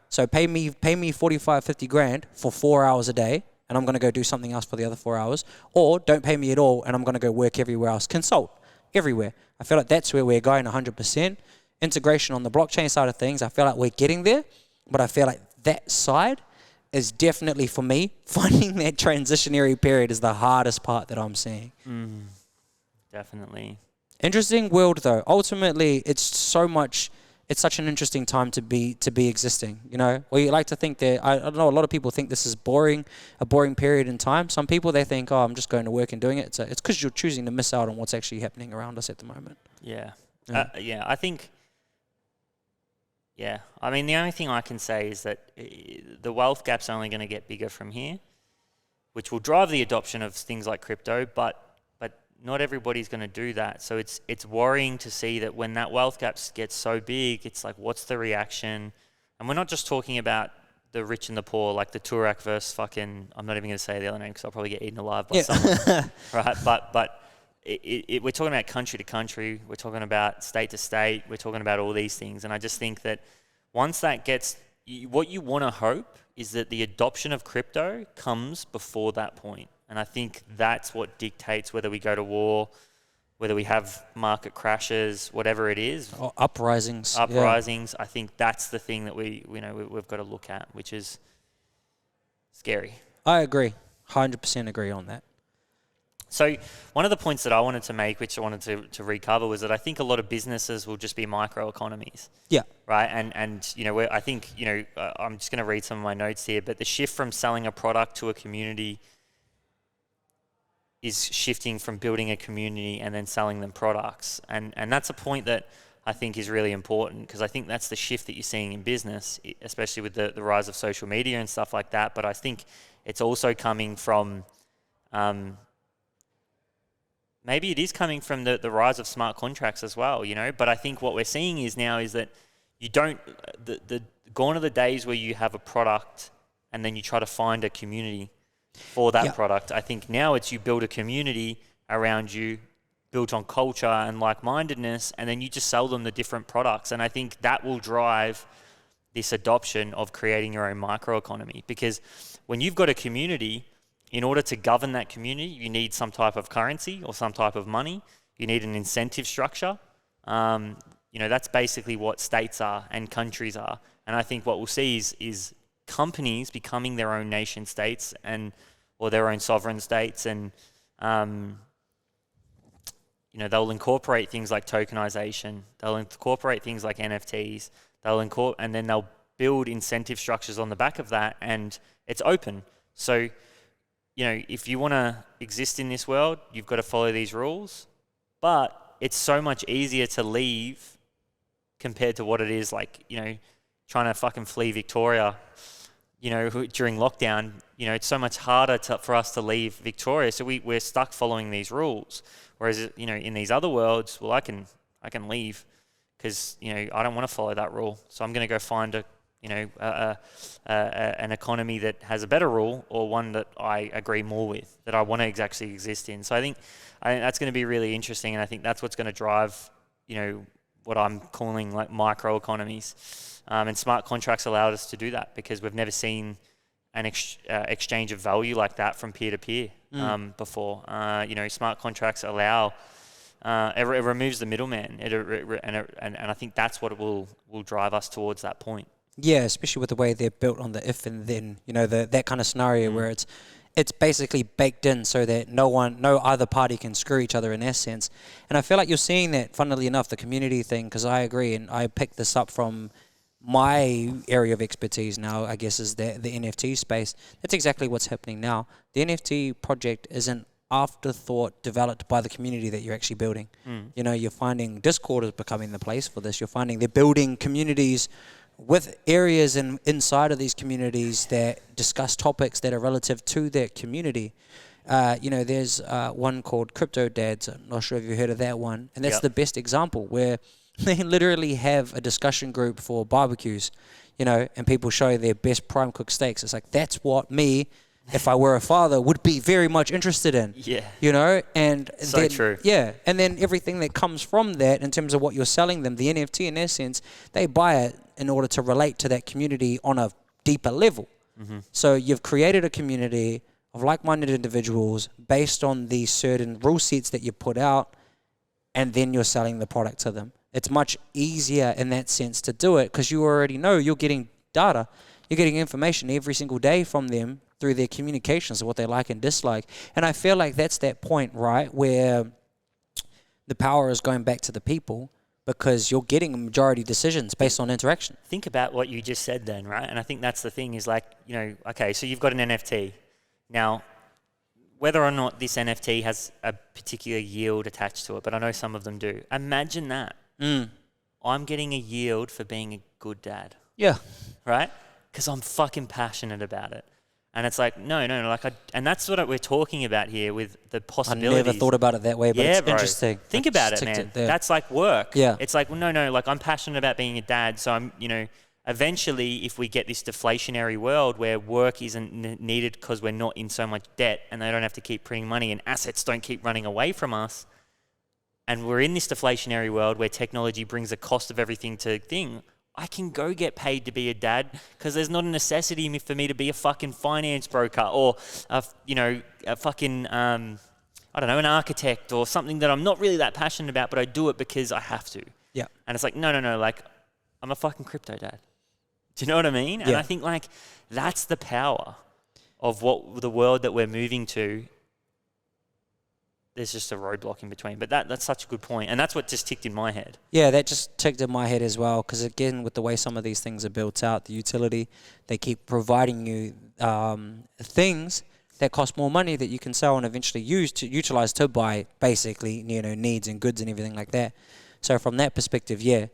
So pay me 45, 50 grand for 4 hours a day, and I'm going to go do something else for the other 4 hours. Or don't pay me at all, and I'm going to go work everywhere else. Consult everywhere. I feel like that's where we're going 100%. Integration on the blockchain side of things, I feel like we're getting there, but I feel like that side is definitely, for me, finding that transitionary period is the hardest part that I'm seeing. Definitely. Interesting world, though. Ultimately, it's such an interesting time to be existing, Well, you like to think that, I don't know, a lot of people think this is a boring period in time. Some people, they think, I'm just going to work and doing it. So it's because you're choosing to miss out on what's actually happening around us at the moment. Yeah. I think, I mean, the only thing I can say is that the wealth gap's only going to get bigger from here, which will drive the adoption of things like crypto, but not everybody's going to do that. So it's worrying to see that when that wealth gap gets so big, it's like, what's the reaction? And we're not just talking about the rich and the poor, like the Turak versus fucking, I'm not even going to say the other name because I'll probably get eaten alive by someone, right? But we're talking about country to country, we're talking about state to state, we're talking about all these things. And I just think that once that gets, what you want to hope is that the adoption of crypto comes before that point. And I think that's what dictates whether we go to war, whether we have market crashes, whatever it is. Or uprisings. Yeah. I think that's the thing that we've got to look at, which is scary. I agree. 100% agree on that. So one of the points that I wanted to make, which I wanted to recover, was that I think a lot of businesses will just be microeconomies. Yeah. Right. And I think, I'm just going to read some of my notes here, but the shift from selling a product to a community is shifting from building a community and then selling them products. And that's a point that I think is really important, because I think that's the shift that you're seeing in business, especially with the rise of social media and stuff like that. But I think it's also coming from, maybe it is coming from the rise of smart contracts as well, But I think what we're seeing is that you don't, gone are the days where you have a product and then you try to find a community for that product. I think now it's you build a community around you, built on culture and like-mindedness, and then you just sell them the different products. And I think that will drive this adoption of creating your own microeconomy, because when you've got a community, in order to govern that community, you need some type of currency or some type of money. You need an incentive structure. That's basically what states are and countries are. And I think what we'll see is companies becoming their own nation states or their own sovereign states, and they'll incorporate things like tokenization. They'll incorporate things like NFTs. And then they'll build incentive structures on the back of that, and it's open. So, if you want to exist in this world, you've got to follow these rules. But it's so much easier to leave compared to what it is trying to fucking flee Victoria, during lockdown. It's so much harder for us to leave Victoria. So we're stuck following these rules. Whereas, in these other worlds, well, I can leave because, I don't want to follow that rule. So I'm going to go find an economy that has a better rule, or one that I agree more with, that I want to actually exist in. So I think that's going to be really interesting. And I think that's what's going to drive, what I'm calling like microeconomies. And smart contracts allowed us to do that, because we've never seen an exchange of value like that from peer to peer before. Smart contracts allow, it removes the middleman, and I think that's what it will drive us towards that point. Yeah, especially with the way they're built on the if and then, that kind of scenario where it's basically baked in so that no other party can screw each other in that sense. And I feel like you're seeing that, funnily enough, the community thing, because I agree, and I picked this up from my area of expertise now, I guess, is the NFT space. That's exactly what's happening now. The NFT project is an afterthought developed by the community that you're actually building. You're finding Discord is becoming the place for this. You're finding they're building communities with areas inside of these communities that discuss topics that are relative to that community. There's one called Crypto Dads. I'm not sure if you've heard of that one. And that's the best example, where they literally have a discussion group for barbecues, and people show their best prime cooked steaks. It's like, that's what me, if I were a father, would be very much interested in. Yeah. And so then, true. Yeah. And then everything that comes from that in terms of what you're selling them, the NFT in essence, they buy it in order to relate to that community on a deeper level. So you've created a community of like-minded individuals based on these certain rule sets that you put out, and then you're selling the product to them. It's much easier in that sense to do it, because you already know you're getting data. You're getting information every single day from them through their communications of what they like and dislike. And I feel like that's that point, right, where the power is going back to the people, because you're getting majority decisions based on interaction. Think about what you just said then, right? And I think that's the thing is okay, so you've got an NFT. Now, whether or not this NFT has a particular yield attached to it, but I know some of them do. Imagine that. I'm getting a yield for being a good dad. Yeah. Right? Because I'm fucking passionate about it. And it's like, no, and that's what we're talking about here with the possibilities. I never thought about it that way, but it's interesting. Think about it, man. That's like work. Yeah. It's like, no, I'm passionate about being a dad, so I'm, eventually, if we get this deflationary world where work isn't needed because we're not in so much debt and they don't have to keep printing money and assets don't keep running away from us, and we're in this deflationary world where technology brings the cost of everything to thing, I can go get paid to be a dad because there's not a necessity for me to be a fucking finance broker or a fucking, an architect or something that I'm not really that passionate about, but I do it because I have to. Yeah. And it's like, no, I'm a fucking crypto dad. Do you know what I mean? And I think that's the power. of what the world that we're moving to, there's just a roadblock in between. But that's such a good point, and that's what just ticked in my head. Yeah, that just ticked in my head as well, because again, with the way some of these things are built out, the utility, they keep providing you things that cost more money that you can sell and eventually utilize to buy basically, needs and goods and everything like that. So from that perspective, yeah.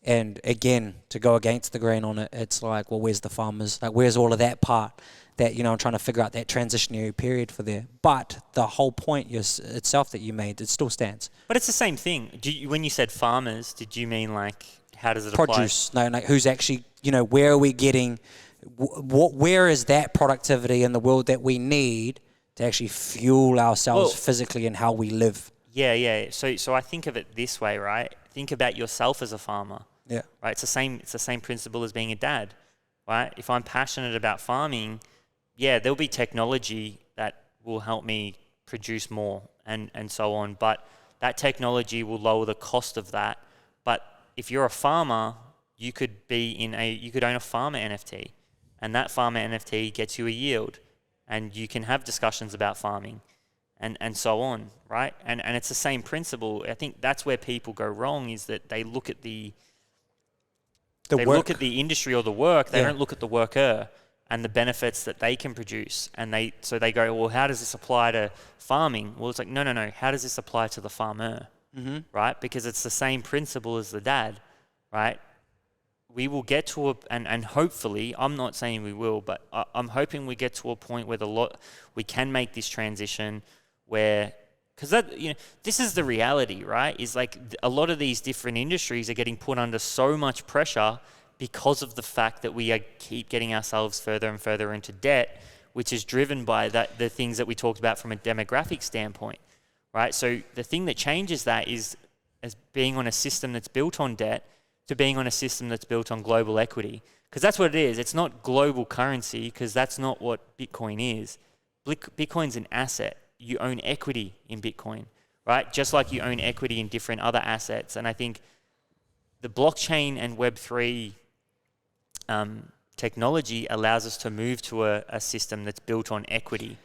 And again, to go against the grain on it, it's like, well, where's the farmers? Like, where's all of that part that, I'm trying to figure out that transitionary period for there. But the whole point itself that you made, it still stands. But it's the same thing. When you said farmers, did you mean like, how does it apply? Produce. No, like who's actually, where are we getting, where is that productivity in the world that we need to actually fuel ourselves physically and how we live? Yeah. So I think of it this way, right? Think about yourself as a farmer. Yeah. Right. It's the same principle as being a dad, right? If I'm passionate about farming, yeah, there'll be technology that will help me produce more and so on. But that technology will lower the cost of that. But if you're a farmer, you could own a farmer NFT, and that farmer NFT gets you a yield, and you can have discussions about farming and so on, right? And it's the same principle. I think that's where people go wrong, is that they look at the look at the industry or the work, they don't look at the worker and the benefits that they can produce. And they go, well, how does this apply to farming? Well, it's like, no. How does this apply to the farmer? Mm-hmm. Right? Because it's the same principle as the dad, right? We will get to and hopefully, I'm not saying we will, but I'm hoping we get to a point where we can make this transition where, because this is the reality, right? Is like a lot of these different industries are getting put under so much pressure because of the fact that we keep getting ourselves further and further into debt, which is driven by the things that we talked about from a demographic standpoint, right? So the thing that changes that is as being on a system that's built on debt to being on a system that's built on global equity. Because that's what it is. It's not global currency, because that's not what Bitcoin is. Bitcoin's an asset. You own equity in Bitcoin, right? Just like you own equity in different other assets. And I think the blockchain and Web3 technology allows us to move to a system that's built on equity.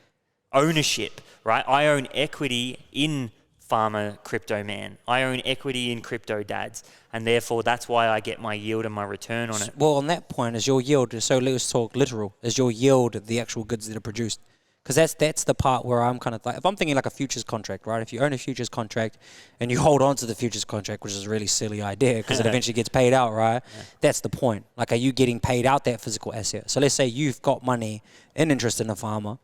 Ownership, right? I own equity in Farmer Crypto Man. I own equity in Crypto Dads. And therefore, that's why I get my yield and my return on it. Well, on that point, is your yield, so let's talk literal, is your yield the actual goods that are produced? Because that's the part where I'm kind of like, if I'm thinking like a futures contract, right? If you own a futures contract and you hold on to the futures contract, which is a really silly idea because it eventually gets paid out, right? Yeah. That's the point. Like, are you getting paid out that physical asset? So let's say you've got money in interest in a farmer,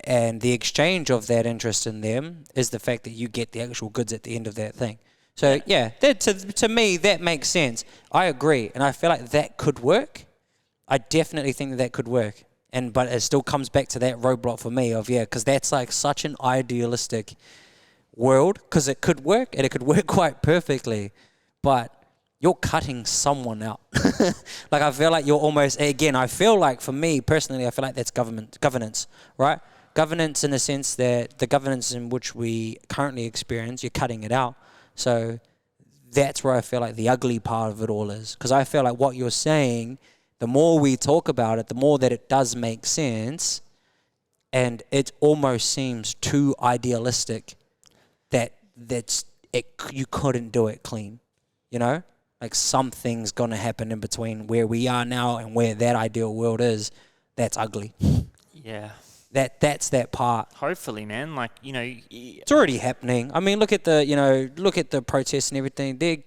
and the exchange of that interest in them is the fact that you get the actual goods at the end of that thing. So yeah, to me, that makes sense. I agree. And I feel like that could work. I definitely think that could work. But it still comes back to that roadblock for me of, because that's like such an idealistic world, because it could work and it could work quite perfectly, but you're cutting someone out. Like, I feel like you're almost, again, I feel like for me personally, I feel like that's governance, right? Governance in the sense that the governance in which we currently experience, you're cutting it out. So that's where I feel like the ugly part of it all is, because I feel like what you're saying, the more we talk about it, the more that it does make sense, and it almost seems too idealistic that you couldn't do it clean, Like, something's going to happen in between where we are now and where that ideal world is. That's ugly. Yeah. That's that part. Hopefully, man. Like, it's already happening. I mean, look at the protests and everything. They're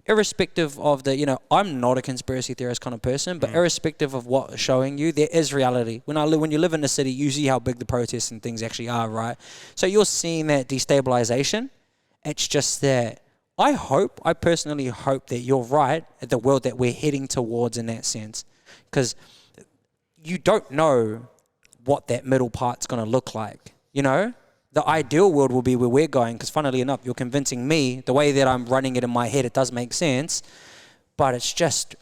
irrespective of the, I'm not a conspiracy theorist kind of person, but irrespective of what's showing you, there is reality. When you live in the city, you see how big the protests and things actually are, right? So you're seeing that destabilization. It's just that I personally hope that you're right at the world that we're heading towards in that sense, because you don't know what that middle part's going to look like, The ideal world will be where we're going, because funnily enough, you're convincing me, the way that I'm running it in my head, it does make sense, but it's just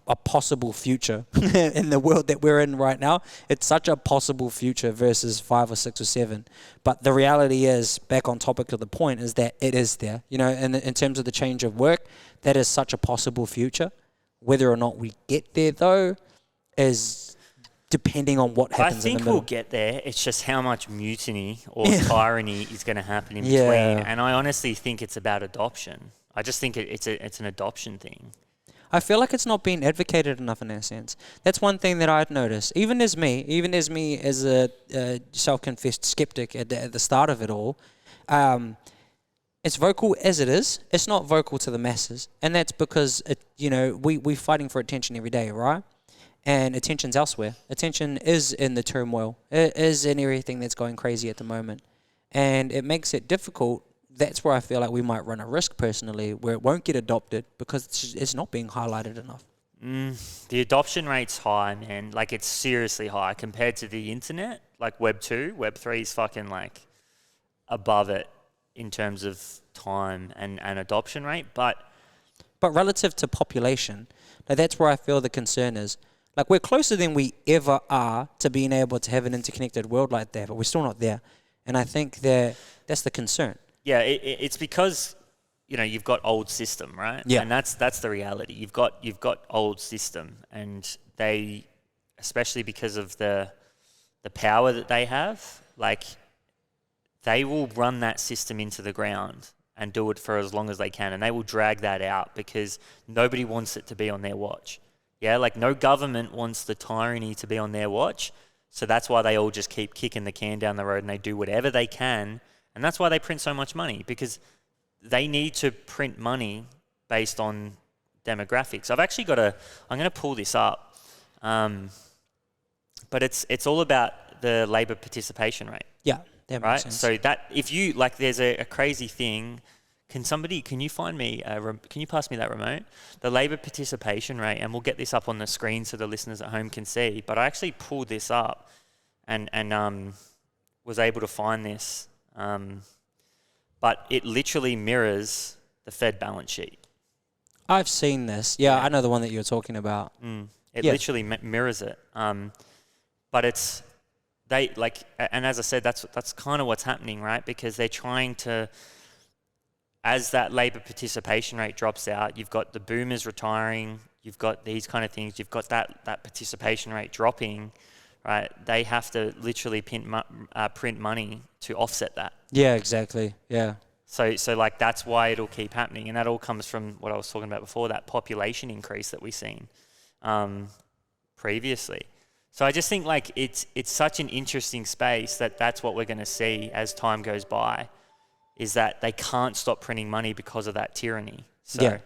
a possible future in the world that we're in right now. It's such a possible future versus 5 or 6 or 7. But the reality is, back on topic to the point, is that it is there. And in terms of the change of work, that is such a possible future. Whether or not we get there, though, is depending on what I happens in the think middle. we'll get there. It's just how much mutiny or tyranny is going to happen in Yeah. between. And I honestly think it's about adoption. I just think it's an adoption thing. I feel like it's not being advocated enough in that sense. That's one thing that I've noticed. Even as me as a self-confessed skeptic at the start of it all, it's vocal as it is. It's not vocal to the masses, and that's because we're fighting for attention every day, right? And attention's elsewhere. Attention is in the turmoil. It is in everything that's going crazy at the moment, and it makes it difficult. That's where I feel like we might run a risk personally, where it won't get adopted because it's not being highlighted enough. The adoption rate's high, man. Like, it's seriously high compared to the internet. Like Web 2, Web 3 is fucking like above it in terms of time and adoption rate. But relative to population, now that's where I feel the concern is. Like, we're closer than we ever are to being able to have an interconnected world like that, but we're still not there. And I think that's the concern. yeah, it's because you've got old system, right? Yeah. And that's the reality. You've got old system, and they, especially because of the power that they have, like, they will run that system into the ground and do it for as long as they can, and they will drag that out because nobody wants it to be on their watch. Yeah, like, no government wants the tyranny to be on their watch, so that's why they all just keep kicking the can down the road, and they do whatever they can. And that's why they print so much money, because they need to print money based on demographics. I'm going to pull this up, but it's all about the labour participation rate. Yeah, that right? makes sense. So that if you like, there's a crazy thing. Can you find me? Can you pass me that remote? The labour participation rate, and we'll get this up on the screen so the listeners at home can see. But I actually pulled this up, and was able to find this. But it literally mirrors the Fed balance sheet. I've seen this. Yeah, Yeah. I know the one that you're talking about. It Yeah. literally mirrors it. But and as I said, that's kind of what's happening, right? Because they're trying to, as that labour participation rate drops out, you've got the boomers retiring, you've got these kind of things, you've got that participation rate dropping, right? They have to literally print money to offset that. Yeah, exactly. Yeah. So like, that's why it'll keep happening, and that all comes from what I was talking about before, that population increase that we've seen previously. So I just think, like, it's such an interesting space that's what we're going to see as time goes by, is that they can't stop printing money because of that tyranny. So Yeah.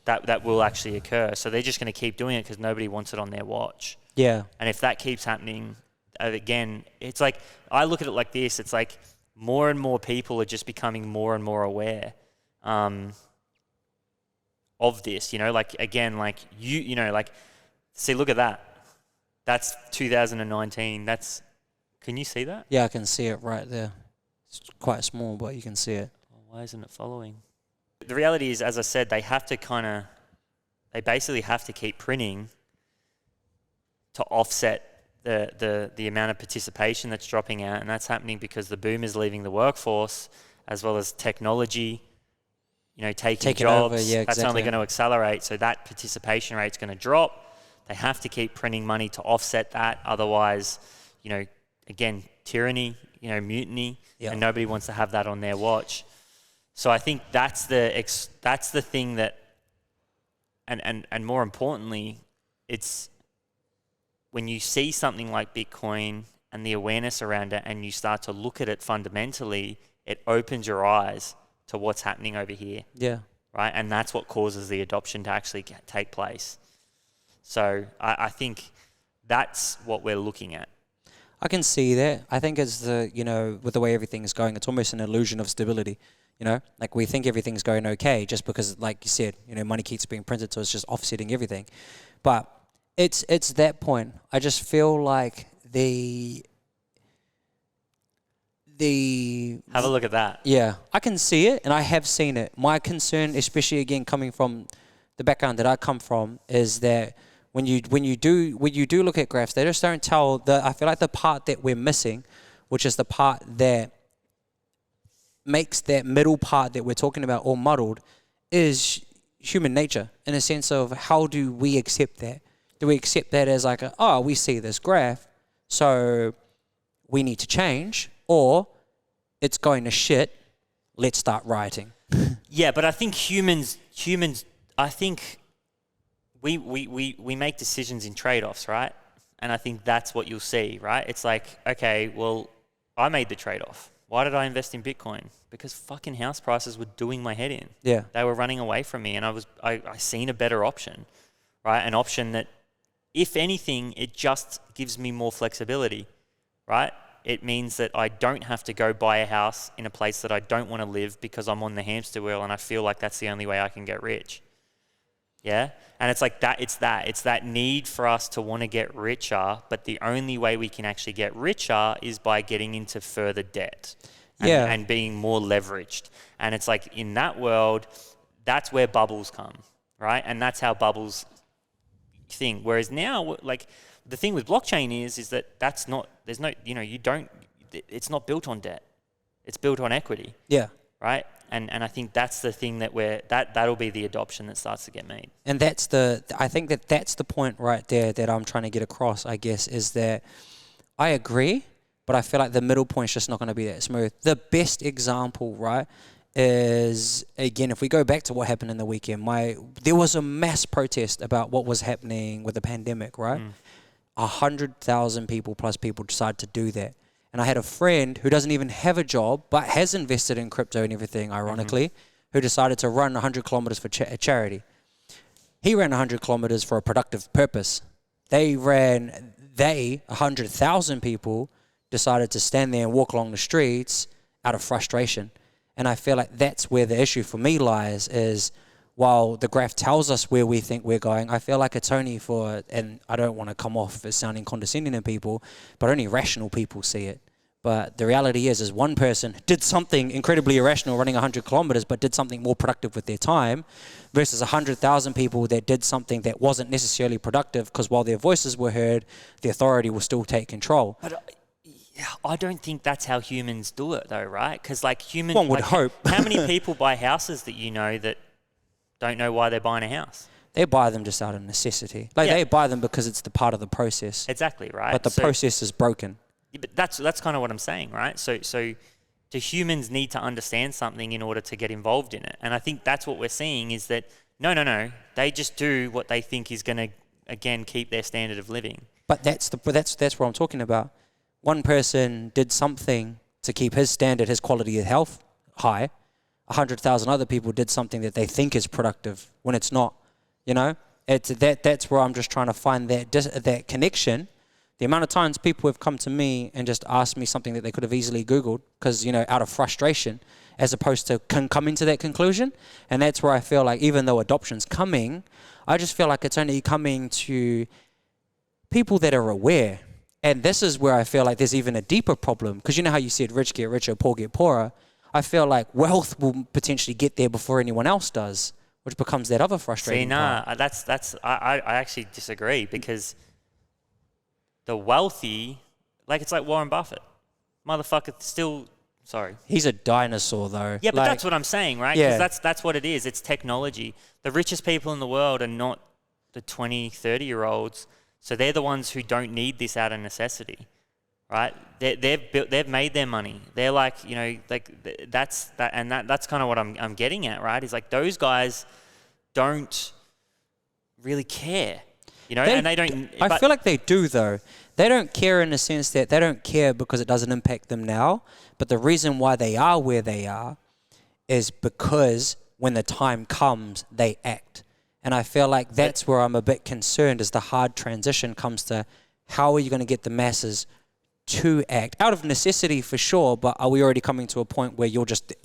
that will actually occur. So they're just going to keep doing it because nobody wants it on their watch. Yeah. And if that keeps happening, again, it's like, I look at it like this. It's like more and more people are just becoming more and more aware of this. Like, again, like, like, see, look at that. That's 2019. Can you see that? Yeah, I can see it right there. It's quite small, but you can see it. Why isn't it following? The reality is, as I said, they basically have to keep printing to offset the amount of participation that's dropping out, and that's happening because the boomers leaving the workforce, as well as technology, taking jobs. Over. Yeah, that's exactly. only going to accelerate. So that participation rate's going to drop. They have to keep printing money to offset that. Otherwise, again, tyranny, mutiny, Yeah. and nobody wants to have that on their watch. So I think that's the thing that, and more importantly, it's when you see something like Bitcoin and the awareness around it, and you start to look at it fundamentally, it opens your eyes to what's happening over here. Yeah. Right? And that's what causes the adoption to actually take place. So I think that's what we're looking at. I can see that. I think it's with the way everything is going, it's almost an illusion of stability. Like, we think everything's going okay just because, like you said, money keeps being printed, so it's just offsetting everything. But it's that point. I just feel like Have a look at that. Yeah, I can see it, and I have seen it. My concern, especially again coming from the background that I come from, is that when you do look at graphs, they just don't tell I feel like the part that we're missing, which is the part that makes that middle part that we're talking about all muddled, is human nature, in a sense of how do we accept that? Do we accept that as like, we see this graph, so we need to change, or it's going to shit, let's start rioting? Yeah, but I think humans, I think we make decisions in trade-offs, right? And I think that's what you'll see, right? It's like, okay, well, I made the trade-off. Why did I invest in Bitcoin? Because fucking house prices were doing my head in. Yeah. They were running away from me, and I seen a better option, right? An option that, if anything, it just gives me more flexibility, right? It means that I don't have to go buy a house in a place that I don't want to live because I'm on the hamster wheel and I feel like that's the only way I can get rich. Yeah? And it's like that, it's that need for us to want to get richer, but the only way we can actually get richer is by getting into further debt and being more leveraged. And it's like, in that world, that's where bubbles come, right? And that's how bubbles thing. Whereas now, like, the thing with blockchain is that that's not, there's no, it's not built on debt. It's built on equity. Yeah. Right? And I think that's the thing that'll be the adoption that starts to get made. And I think that's the point right there that I'm trying to get across, I guess, is that I agree, but I feel like the middle point's just not going to be that smooth. The best example, right, is, again, if we go back to what happened in the weekend, there was a mass protest about what was happening with the pandemic, right? 100,000 people plus people decided to do that. And I had a friend who doesn't even have a job, but has invested in crypto and everything, ironically, who decided to run 100 kilometers for charity. He ran 100 kilometers for a productive purpose. 100,000 people decided to stand there and walk along the streets out of frustration. And I feel like that's where the issue for me lies, is while the graph tells us where we think we're going, I feel like it's only for, and I don't want to come off as sounding condescending to people, but only rational people see it. But the reality is one person did something incredibly irrational running 100 kilometers, but did something more productive with their time, versus 100,000 people that did something that wasn't necessarily productive, because while their voices were heard, the authority will still take control. But I don't think that's how humans do it, though, right? Because like humans, one would hope. How many people buy houses that you know that don't know why they're buying a house? They buy them just out of necessity. They buy them because it's the part of the process. Exactly, right? But the process is broken. Yeah, but that's kind of what I'm saying, right? So do humans need to understand something in order to get involved in it? And I think that's what we're seeing, is that no, they just do what they think is going to, again, keep their standard of living. But that's what I'm talking about. One person did something to keep his standard, his quality of health high. 100,000 other people did something that they think is productive when it's not. That's where I'm just trying to find that connection. The amount of times people have come to me and just asked me something that they could have easily Googled because, out of frustration, as opposed to coming to that conclusion. And that's where I feel like, even though adoption's coming, I just feel like it's only coming to people that are aware. And this is where I feel like there's even a deeper problem, because you know how you said rich get richer, poor get poorer. I feel like wealth will potentially get there before anyone else does, which becomes that other frustrating part. I actually disagree, because the wealthy, like, it's like Warren Buffett. Motherfucker still, sorry. He's a dinosaur, though. Yeah, but that's what I'm saying, right? Yeah. Because that's what it is. It's technology. The richest people in the world are not the 20, 30-year-olds. So they're the ones who don't need this out of necessity, right? They've made their money. They're like, that's kind of what I'm getting at, right? Is like, those guys don't really care, and they don't. I feel like they do, though. They don't care in the sense that they don't care because it doesn't impact them now. But the reason why they are where they are is because when the time comes, they act. And I feel like that's where I'm a bit concerned, as the hard transition comes to how are you going to get the masses to act out of necessity, for sure. But are we already coming to a point where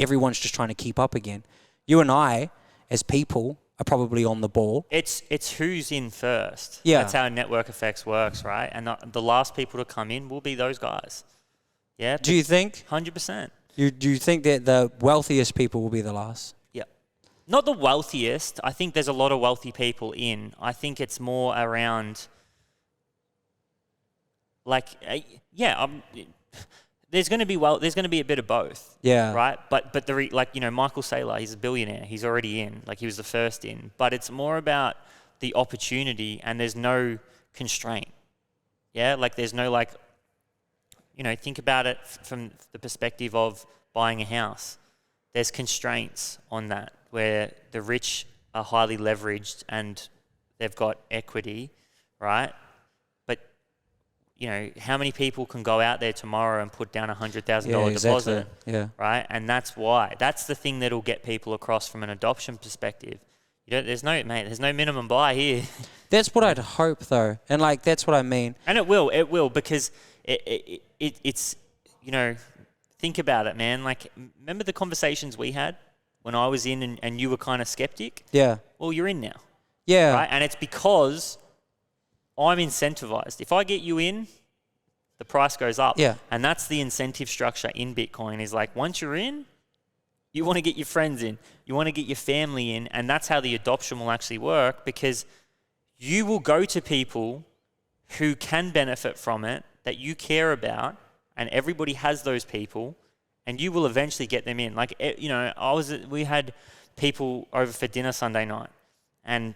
everyone's just trying to keep up again? You and I, as people, are probably on the ball. It's who's in first. Yeah. That's how network effects works, right? And the last people to come in will be those guys. Yeah. Do you think? 100%. Do you think that the wealthiest people will be the last? Yeah. Not the wealthiest. I think there's a lot of wealthy people in. I think it's more around, like, there's going to be a bit of both. Yeah. Right. But Michael Saylor, he's a billionaire. He's already in. Like, he was the first in. But it's more about the opportunity, and there's no constraint. Yeah, like there's no like, think about it from the perspective of buying a house. There's constraints on that, where the rich are highly leveraged and they've got equity, right? But, how many people can go out there tomorrow and put down $100,000 deposit, right? And that's why. That's the thing that'll get people across from an adoption perspective. There's no minimum buy here. That's what I'd hope, though. And, like, that's what I mean. And it will, because it's, think about it, man. Like, remember the conversations we had when I was in and you were kind of skeptic? Yeah. Well, you're in now. Yeah. Right? And it's because I'm incentivized. If I get you in, the price goes up. Yeah. And that's the incentive structure in Bitcoin, is like, once you're in, you want to get your friends in. You want to get your family in. And that's how the adoption will actually work, because you will go to people who can benefit from it, that you care about, and everybody has those people, and you will eventually get them in. Like, we had people over for dinner Sunday night, and,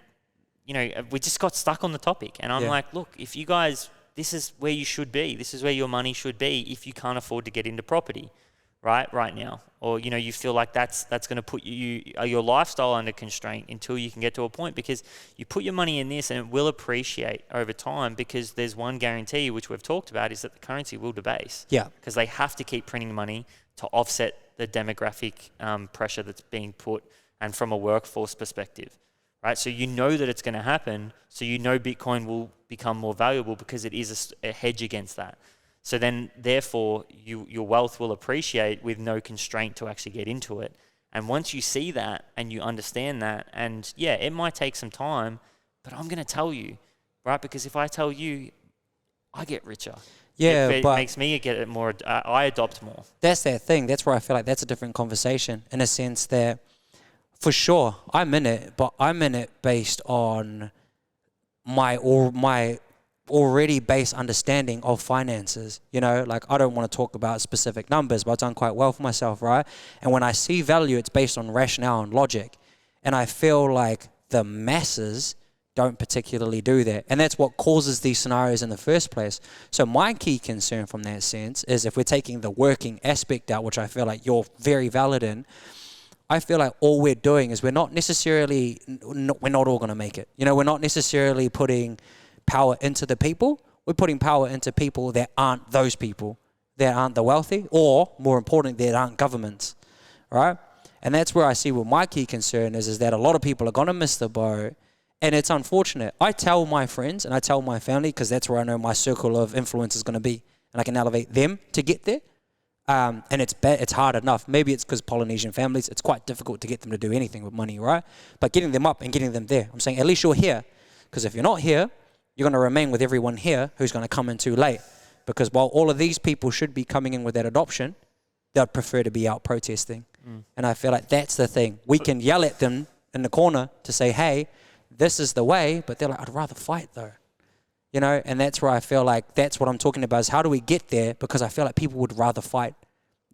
we just got stuck on the topic. And I'm like, look, if you guys, this is where you should be. This is where your money should be if you can't afford to get into property, right now. Or, you feel like that's going to put your lifestyle under constraint until you can get to a point, because you put your money in this and it will appreciate over time, because there's one guarantee, which we've talked about, is that the currency will debase. Yeah. Because they have to keep printing money to offset the demographic pressure that's being put, and from a workforce perspective, right? So that it's going to happen, so Bitcoin will become more valuable because it is a hedge against that. So then, therefore, your wealth will appreciate with no constraint to actually get into it. And once you see that and you understand that, and it might take some time, but I'm going to tell you, right? Because if I tell you, I get richer. Yeah, it but makes me get it more. I adopt more. that's that thing. That's where I feel like that's a different conversation, in a sense that, for sure, I'm in it, but I'm in it based on my already base understanding of finances. Like, I don't want to talk about specific numbers, but I've done quite well for myself, right? And when I see value, it's based on rationale and logic. And I feel like the masses don't particularly do that. And that's what causes these scenarios in the first place. So my key concern from that sense is, if we're taking the working aspect out, which I feel like you're very valid in, I feel like all we're doing is we're not all going to make it. We're not necessarily putting power into the people. We're putting power into people that aren't those people, that aren't the wealthy, or more important, that aren't governments, right? And that's where I see what my key concern is that a lot of people are going to miss the boat, and it's unfortunate. I tell my friends and I tell my family, because that's where I know my circle of influence is going to be, and I can elevate them to get there. And it's hard enough. Maybe it's because Polynesian families, it's quite difficult to get them to do anything with money, right? But getting them up and getting them there, I'm saying at least you're here. Because if you're not here, you're going to remain with everyone here who's going to come in too late. Because while all of these people should be coming in with that adoption, they'd prefer to be out protesting. And I feel like that's the thing. We can yell at them in the corner to say, hey, this is the way, but they're like, I'd rather fight though. And that's where I feel like that's what I'm talking about, is how do we get there? Because I feel like people would rather fight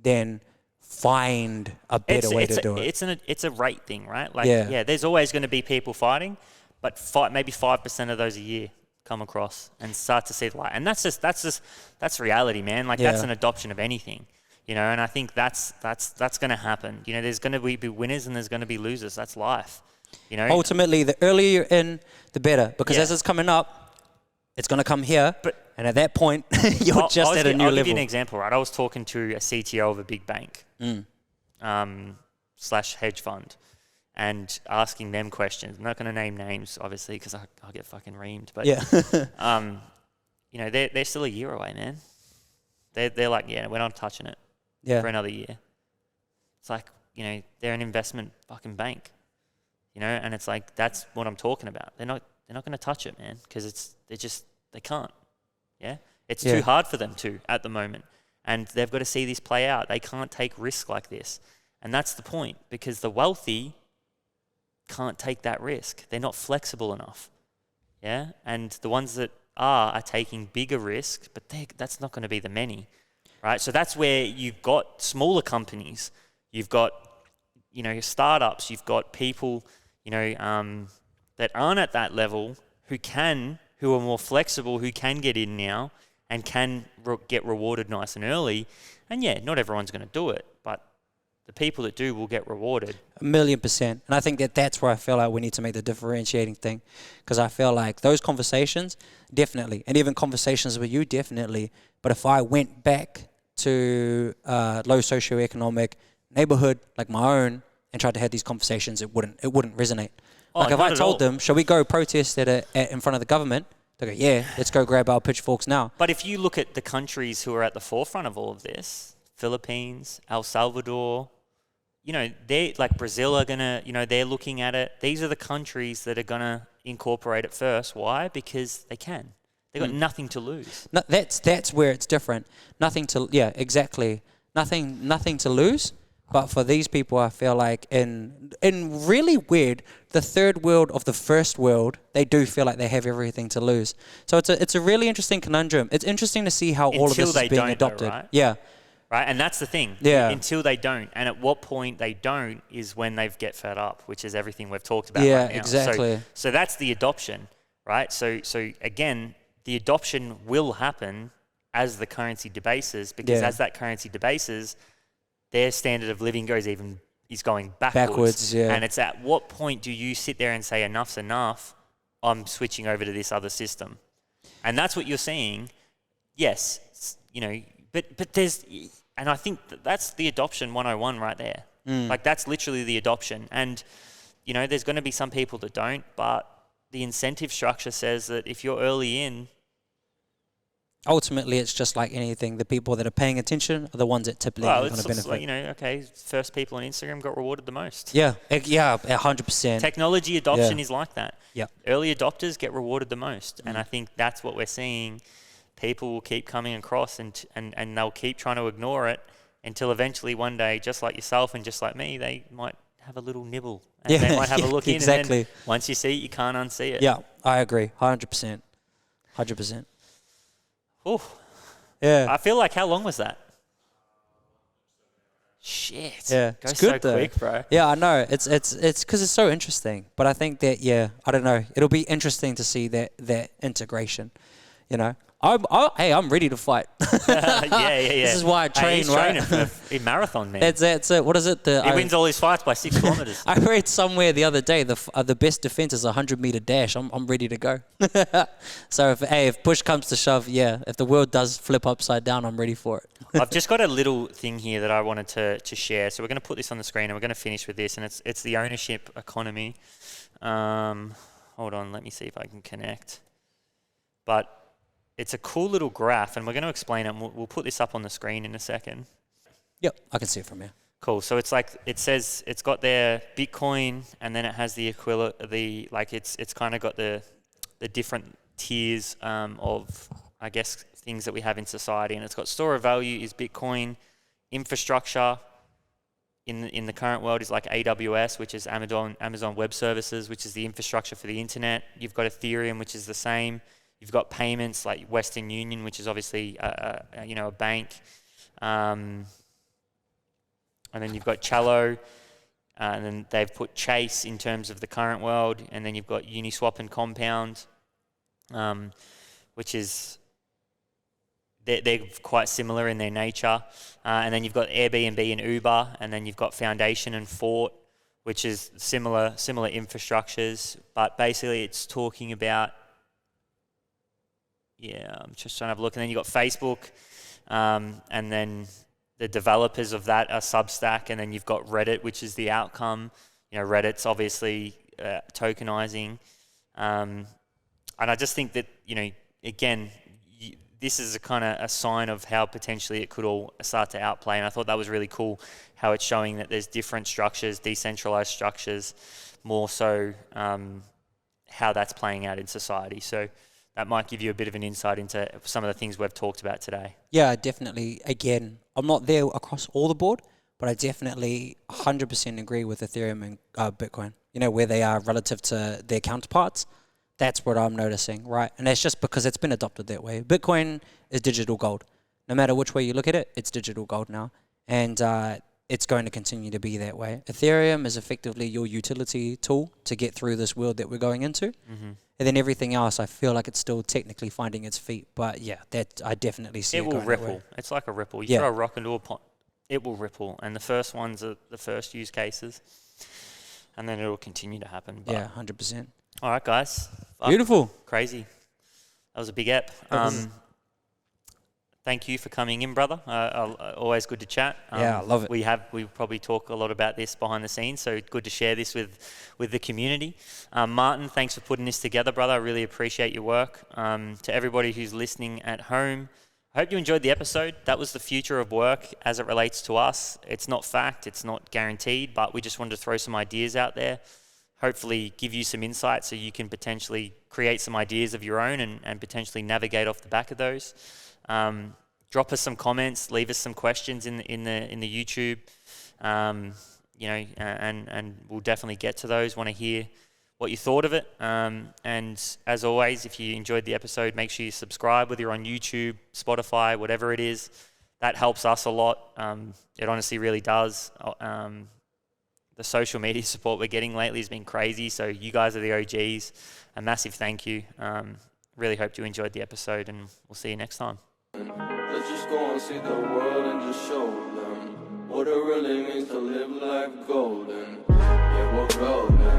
than find a better way to do it. It's a rate thing, right? Like, there's always going to be people fighting, but maybe 5% of those a year come across and start to see the light. And that's reality, man. Like, that's an adoption of anything, and I think that's going to happen. There's going to be winners and there's going to be losers. That's life, Ultimately, the earlier you're in, the better, because as it's coming up, it's going to come here, and at that point, you're just at a new level. I'll give you an example, right? I was talking to a CTO of a big bank, / hedge fund, and asking them questions. I'm not going to name names, obviously, because I'll get fucking reamed. But they're still a year away, man. They're like, we're not touching it for another year. It's like, they're an investment fucking bank, and it's like, that's what I'm talking about. They're not going to touch it, man, because they can't. Yeah, it's too hard for them to at the moment, and they've got to see this play out. They can't take risk like this, and that's the point, because the wealthy can't take that risk. They're not flexible enough. Yeah, and the ones that are taking bigger risks, but that's not going to be the many, right? So that's where you've got smaller companies, you've got startups, you've got people that aren't at that level who are more flexible, who can get in now and can get rewarded nice and early. And yeah, not everyone's going to do it, but the people that do will get rewarded. 1,000,000%. And I think that's where I feel like we need to make the differentiating thing, because I feel like those conversations, definitely, and even conversations with you, definitely. But if I went back to low socioeconomic neighborhood like my own and tried to have these conversations, it wouldn't resonate. Like if I told them, shall we go protest in front of the government? They go, yeah, let's go grab our pitchforks now. But if you look at the countries who are at the forefront of all of this, Philippines, El Salvador, they like Brazil are gonna, they're looking at it. These are the countries that are gonna incorporate it first. Why? Because they can. They've got nothing to lose. No, that's where it's different. Exactly. Nothing to lose. But for these people, I feel like in really weird, the third world of the first world, they do feel like they have everything to lose. So it's a really interesting conundrum. It's interesting to see how all of this is being adopted. Though, right? Yeah. Right, and that's the thing. Yeah. Until they don't, and at what point they don't is when they get fed up, which is everything we've talked about. Yeah, right now. exactly. So that's the adoption, right? So again, the adoption will happen as the currency debases, because as that currency debases, their standard of living is going backwards. Yeah. And it's at what point do you sit there and say, enough's enough, I'm switching over to this other system? And that's what you're seeing. Yes, but there's, and I think that's the adoption 101 right there. Like that's literally the adoption. And, there's going to be some people that don't, but the incentive structure says that if you're early in, ultimately, it's just like anything. The people that are paying attention are the ones that typically are going to benefit. Like, first people on Instagram got rewarded the most. Yeah, 100%. Technology adoption is like that. Yeah. Early adopters get rewarded the most. And I think that's what we're seeing. People will keep coming across and they'll keep trying to ignore it until eventually one day, just like yourself and just like me, they might have a little nibble. And they might have a look in. Exactly. And then once you see it, you can't unsee it. Yeah, I agree. 100%. 100%. Oh, yeah. I feel like, how long was that? Shit. Yeah, Goes it's good so quick, bro. Yeah, I know. It's because it's so interesting. But I think that I don't know. It'll be interesting to see that integration. I'm ready to fight. Yeah. This is why I train, he's right? training for a marathon, man. That's it. What is it? He wins all his fights by 6 kilometers. I read somewhere the other day the best defense is a 100-meter dash. I'm ready to go. So if push comes to shove, if the world does flip upside down, I'm ready for it. I've just got a little thing here that I wanted to share. So we're going to put this on the screen and we're going to finish with this, and it's the ownership economy. Hold on, let me see if I can connect. But it's a cool little graph, and we're going to explain it. And we'll put this up on the screen in a second. Yep, I can see it from here. Cool. So it's like, it says it's got their Bitcoin, and then it has the equivalent, it's kind of got the different tiers of, I guess, things that we have in society. And it's got store of value is Bitcoin, infrastructure in the current world is like AWS, which is Amazon Web Services, which is the infrastructure for the internet. You've got Ethereum, which is the same. You've got payments like Western Union, which is obviously a bank, and then you've got Cello, and then they've put Chase in terms of the current world, and then you've got Uniswap and Compound, which is they're quite similar in their nature, and then you've got Airbnb and Uber, and then you've got Foundation and Fort, which is similar infrastructures, but basically it's talking about. Yeah, I'm just trying to have a look. And then you've got Facebook, and then the developers of that are Substack, and then you've got Reddit, which is the outcome. Reddit's obviously tokenizing. And I just think that, again, this is a kind of a sign of how potentially it could all start to outplay. And I thought that was really cool, how it's showing that there's different structures, decentralized structures, more so how that's playing out in society. So that might give you a bit of an insight into some of the things we've talked about today. Yeah, definitely. Again, I'm not there across all the board, but I definitely 100% agree with Ethereum and Bitcoin. Where they are relative to their counterparts. That's what I'm noticing, right? And that's just because it's been adopted that way. Bitcoin is digital gold. No matter which way you look at it, it's digital gold now. And it's going to continue to be that way. Ethereum is effectively your utility tool to get through this world that we're going into. Mm-hmm. And then everything else, I feel like it's still technically finding its feet. But yeah, that I definitely see It will going that way. ripple. It's like a ripple. You Yeah. throw a rock into a pond, it will ripple. And the first ones are the first use cases. And then it will continue to happen. But Yeah, 100%. all right, guys. Fuck, Beautiful. crazy. That was a big ep. Thank you for coming in, brother. Always good to chat. Yeah, I love it. We probably talk a lot about this behind the scenes, so good to share this with the community. Martin, thanks for putting this together, brother. I really appreciate your work. To everybody who's listening at home, I hope you enjoyed the episode. That was the future of work as it relates to us. It's not fact, it's not guaranteed, but we just wanted to throw some ideas out there. Hopefully give you some insight so you can potentially create some ideas of your own and potentially navigate off the back of those. Drop us some comments, leave us some questions in the YouTube, and we'll definitely get to those. Want to hear what you thought of it. And as always, if you enjoyed the episode, make sure you subscribe, whether you're on YouTube, Spotify, whatever it is. That helps us a lot. It honestly really does. The social media support we're getting lately has been crazy. So you guys are the OGs. A massive thank you. Really hope you enjoyed the episode, and we'll see you next time. Let's just go and see the world and just show them what it really means to live life golden. Yeah, we're golden.